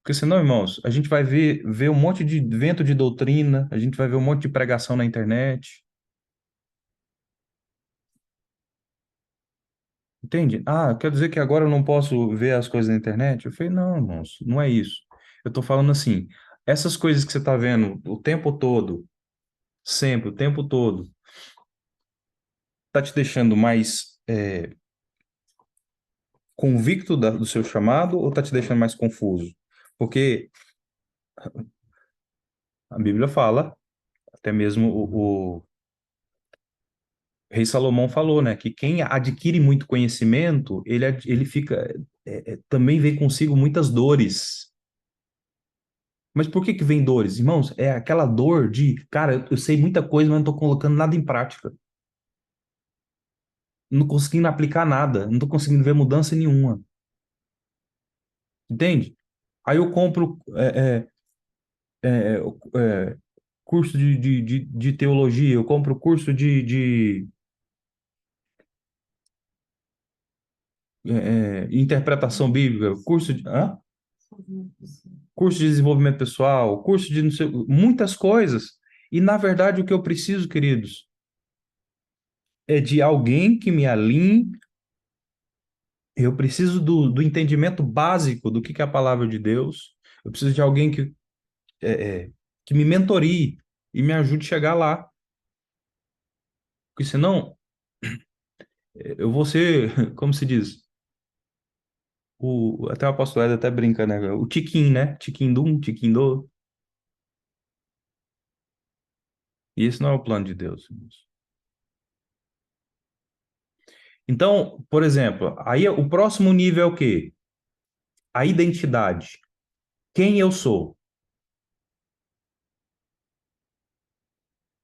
Porque senão, irmãos, a gente vai ver um monte de vento de doutrina, a gente vai ver um monte de pregação na internet, entende? Ah, quer dizer que agora eu não posso ver as coisas na internet? Eu falei, não, irmãos, não é isso. Eu tô falando assim, essas coisas que você tá vendo o tempo todo, sempre, o tempo todo, tá te deixando mais convicto do seu chamado ou tá te deixando mais confuso? Porque a Bíblia fala, até mesmo o rei Salomão falou, né, que quem adquire muito conhecimento, ele fica, também vem consigo muitas dores. Mas por que que vem dores? Irmãos, é aquela dor de, cara, eu sei muita coisa, mas não estou colocando nada em prática. Não conseguindo aplicar nada, não estou conseguindo ver mudança nenhuma. Entende? Aí eu compro curso de teologia, eu compro curso de interpretação bíblica, curso de desenvolvimento pessoal, curso de não sei, muitas coisas. E na verdade o que eu preciso, queridos, é de alguém que me alinhe. Eu preciso do entendimento básico do que é a palavra de Deus. Eu preciso de alguém é, é, que me mentorie. e me ajude a chegar lá. Porque senão, eu vou ser, como se diz, até o apóstolo Ed até brinca, né? O tiquim, né? Tiquim de um, tiquim do. E esse não é o plano de Deus, irmãos. Então, por exemplo, aí o próximo nível é o quê? A identidade. Quem eu sou?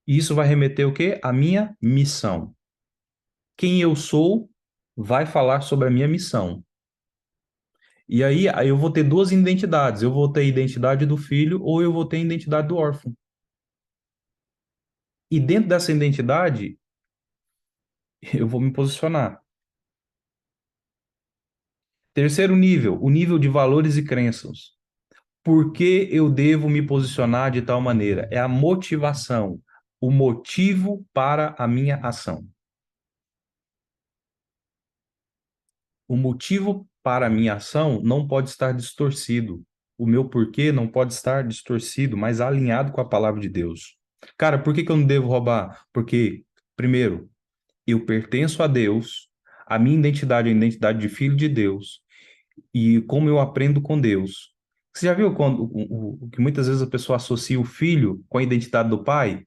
E isso vai remeter o quê? A minha missão. Quem eu sou vai falar sobre a minha missão. E aí eu vou ter duas identidades. Eu vou ter a identidade do filho ou eu vou ter a identidade do órfão. E dentro dessa identidade, eu vou me posicionar. Terceiro nível, o nível de valores e crenças. Por que eu devo me posicionar de tal maneira? É a motivação, o motivo para a minha ação. O motivo para a minha ação não pode estar distorcido. O meu porquê não pode estar distorcido, mas alinhado com a palavra de Deus. Cara, por que que eu não devo roubar? Porque, primeiro, eu pertenço a Deus, a minha identidade é a identidade de filho de Deus, e como eu aprendo com Deus. Você já viu quando o que muitas vezes a pessoa associa o filho com a identidade do pai?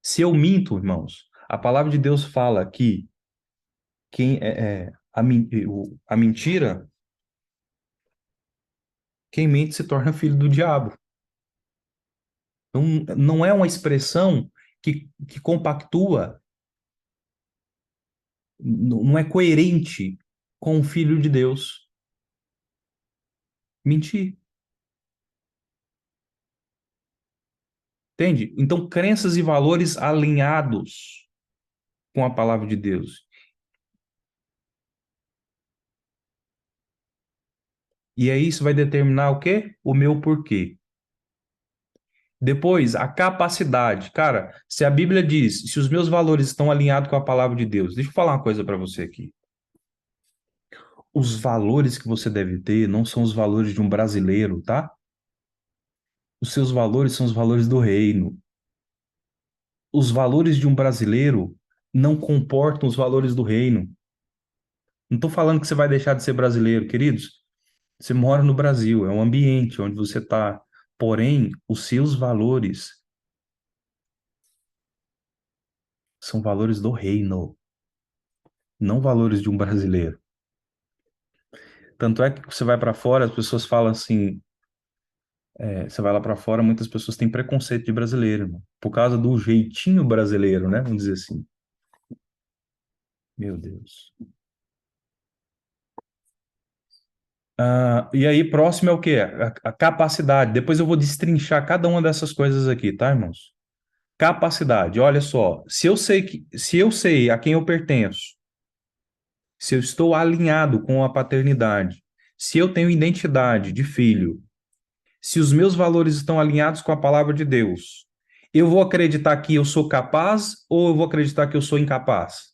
Se eu minto, irmãos, a palavra de Deus fala que a mentira, quem mente se torna filho do diabo. Não, não é uma expressão que compactua, não é coerente com o filho de Deus. Mentir, entende? Então, crenças e valores alinhados com a palavra de Deus. E aí isso vai determinar o quê? O meu porquê. Depois, a capacidade. Cara, se a Bíblia diz, se os meus valores estão alinhados com a palavra de Deus, deixa eu falar uma coisa para você aqui. Os valores que você deve ter não são os valores de um brasileiro, tá? Os seus valores são os valores do reino. Os valores de um brasileiro não comportam os valores do reino. Não estou falando que você vai deixar de ser brasileiro, queridos. Você mora no Brasil, é um ambiente onde você está. Porém, os seus valores são valores do reino, não valores de um brasileiro. Tanto é que você vai para fora, as pessoas falam assim, você vai lá para fora, muitas pessoas têm preconceito de brasileiro, irmão, por causa do jeitinho brasileiro, né? Vamos dizer assim. Meu Deus. E aí, próximo é o quê? A capacidade. Depois eu vou destrinchar cada uma dessas coisas aqui, tá, irmãos? Capacidade. Olha só, se eu sei a quem eu pertenço, se eu estou alinhado com a paternidade, se eu tenho identidade de filho, se os meus valores estão alinhados com a palavra de Deus, eu vou acreditar que eu sou capaz ou eu vou acreditar que eu sou incapaz?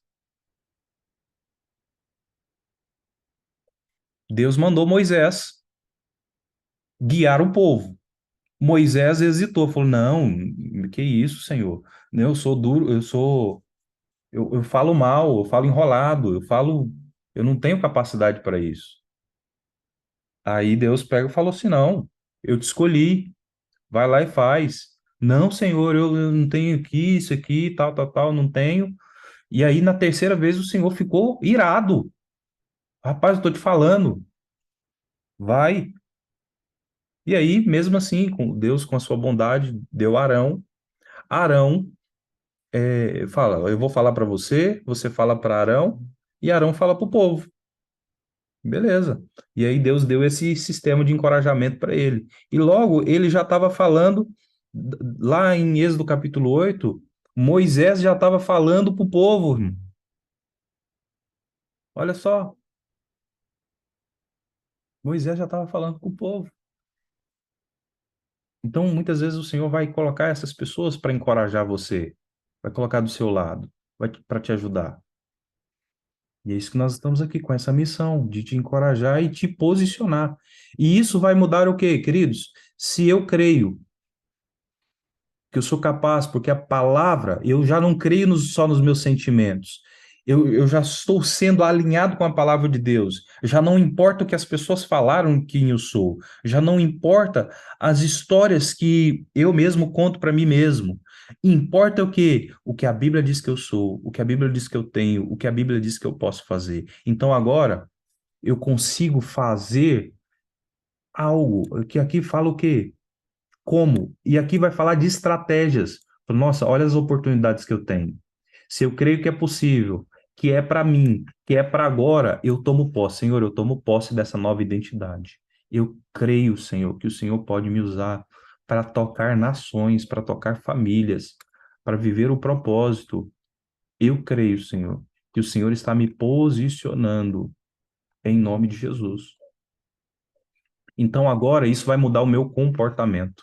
Deus mandou Moisés guiar o povo. Moisés hesitou, falou: Não, que isso, Senhor? Eu sou duro, eu falo mal, eu falo enrolado, eu não tenho capacidade para isso. Aí Deus pega e falou assim: Não, eu te escolhi, vai lá e faz. Não, Senhor, eu não tenho aqui, isso aqui, tal, tal, tal, não tenho. E aí, na terceira vez, o Senhor ficou irado. Rapaz, eu tô te falando, vai. E aí, mesmo assim, com Deus, com a sua bondade, deu Arão. Arão fala: Eu vou falar para você, você fala para Arão, e Arão fala para o povo. Beleza. E aí, Deus deu esse sistema de encorajamento para ele. E logo, ele já estava falando, lá em Êxodo capítulo 8, Moisés já estava falando para o povo, irmão. Olha só, Moisés já estava falando com o povo. Então, muitas vezes o Senhor vai colocar essas pessoas para encorajar você, vai colocar do seu lado, vai para te ajudar. E é isso que nós estamos aqui com essa missão de te encorajar e te posicionar. E isso vai mudar o quê, queridos? Se eu creio que eu sou capaz, porque a palavra, eu já não creio só nos meus sentimentos. Eu já estou sendo alinhado com a palavra de Deus. Já não importa o que as pessoas falaram quem eu sou. Já não importa as histórias que eu mesmo conto para mim mesmo. Importa o quê? O que a Bíblia diz que eu sou, o que a Bíblia diz que eu tenho, o que a Bíblia diz que eu posso fazer. Então agora eu consigo fazer algo que aqui fala o quê? Como? E aqui vai falar de estratégias. Nossa, olha as oportunidades que eu tenho. Se eu creio que é possível, que é para mim, que é para agora, eu tomo posse. Senhor, eu tomo posse dessa nova identidade. Eu creio, Senhor, que o Senhor pode me usar para tocar nações, para tocar famílias, para viver o propósito. Eu creio, Senhor, que o Senhor está me posicionando em nome de Jesus. Então agora isso vai mudar o meu comportamento.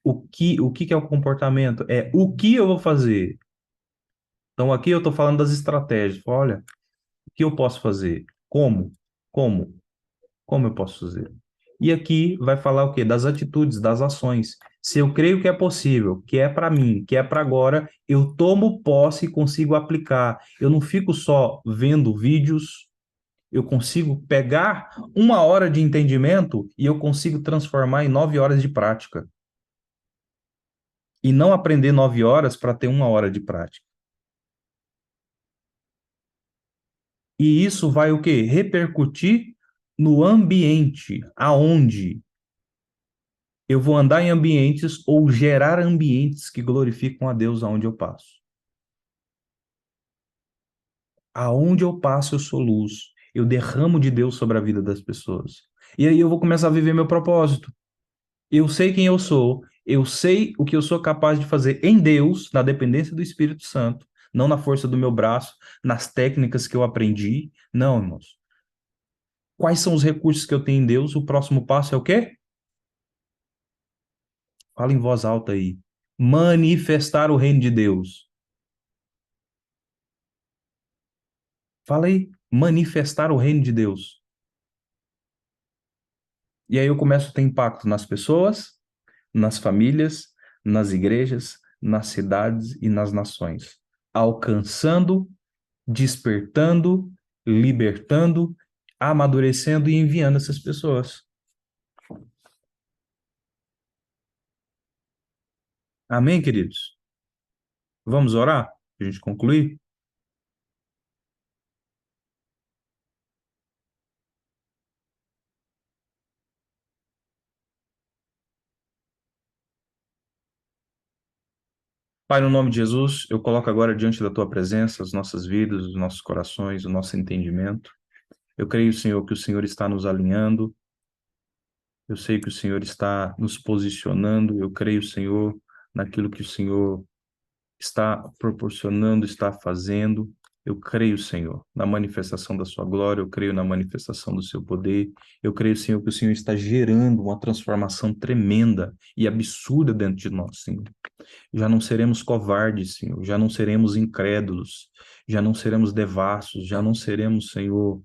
O que é o comportamento? É o que eu vou fazer. Então, aqui eu estou falando das estratégias. Olha, o que eu posso fazer? Como? Como? Como eu posso fazer? E aqui vai falar o quê? Das atitudes, das ações. Se eu creio que é possível, que é para mim, que é para agora, eu tomo posse e consigo aplicar. Eu não fico só vendo vídeos, eu consigo pegar 1 hora de entendimento e eu consigo transformar em 9 horas de prática. E não aprender 9 horas para ter 1 hora de prática. E isso vai o quê? Repercutir no ambiente, aonde eu vou andar em ambientes ou gerar ambientes que glorificam a Deus aonde eu passo. Aonde eu passo, eu sou luz. Eu derramo de Deus sobre a vida das pessoas. E aí eu vou começar a viver meu propósito. Eu sei quem eu sou, eu sei o que eu sou capaz de fazer em Deus, na dependência do Espírito Santo, não na força do meu braço, nas técnicas que eu aprendi. Não, irmãos. Quais são os recursos que eu tenho em Deus? O próximo passo é o quê? Fala em voz alta aí. Manifestar o reino de Deus. Fala aí. Manifestar o reino de Deus. E aí eu começo a ter impacto nas pessoas, nas famílias, nas igrejas, nas cidades e nas nações. Alcançando, despertando, libertando, amadurecendo e enviando essas pessoas. Amém, queridos? Vamos orar? Para a gente concluir? Pai, no nome de Jesus, eu coloco agora diante da tua presença as nossas vidas, os nossos corações, o nosso entendimento. Eu creio, Senhor, que o Senhor está nos alinhando. Eu sei que o Senhor está nos posicionando. Eu creio, Senhor, naquilo que o Senhor está proporcionando, está fazendo. Eu creio, Senhor, na manifestação da sua glória, eu creio na manifestação do seu poder. Eu creio, Senhor, que o Senhor está gerando uma transformação tremenda e absurda dentro de nós, Senhor. Já não seremos covardes, Senhor, já não seremos incrédulos, já não seremos devassos, já não seremos, Senhor,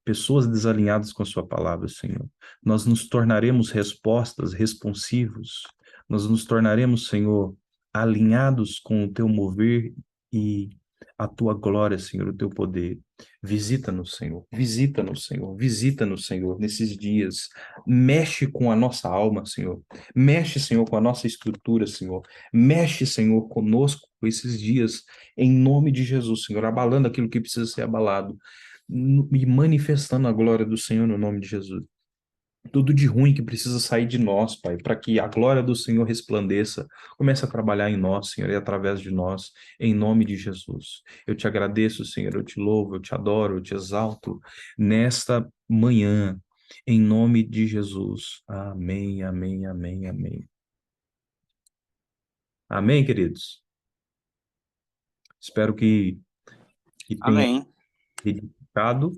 pessoas desalinhadas com a sua palavra, Senhor. Nós nos tornaremos respostas, responsivos. Nós nos tornaremos, Senhor, alinhados com o teu mover e a tua glória, Senhor, o teu poder. Visita-nos, Senhor. Visita-nos, Senhor. Visita-nos, Senhor, nesses dias. Mexe com a nossa alma, Senhor. Mexe, Senhor, com a nossa estrutura, Senhor. Mexe, Senhor, conosco esses dias, em nome de Jesus, Senhor, abalando aquilo que precisa ser abalado e manifestando a glória do Senhor no nome de Jesus. Tudo de ruim que precisa sair de nós, Pai, para que a glória do Senhor resplandeça, comece a trabalhar em nós, Senhor, e através de nós, em nome de Jesus. Eu te agradeço, Senhor, eu te louvo, eu te adoro, eu te exalto nesta manhã, em nome de Jesus. Amém, amém, amém, amém. Amém, queridos? Espero que tenha Amém. edificado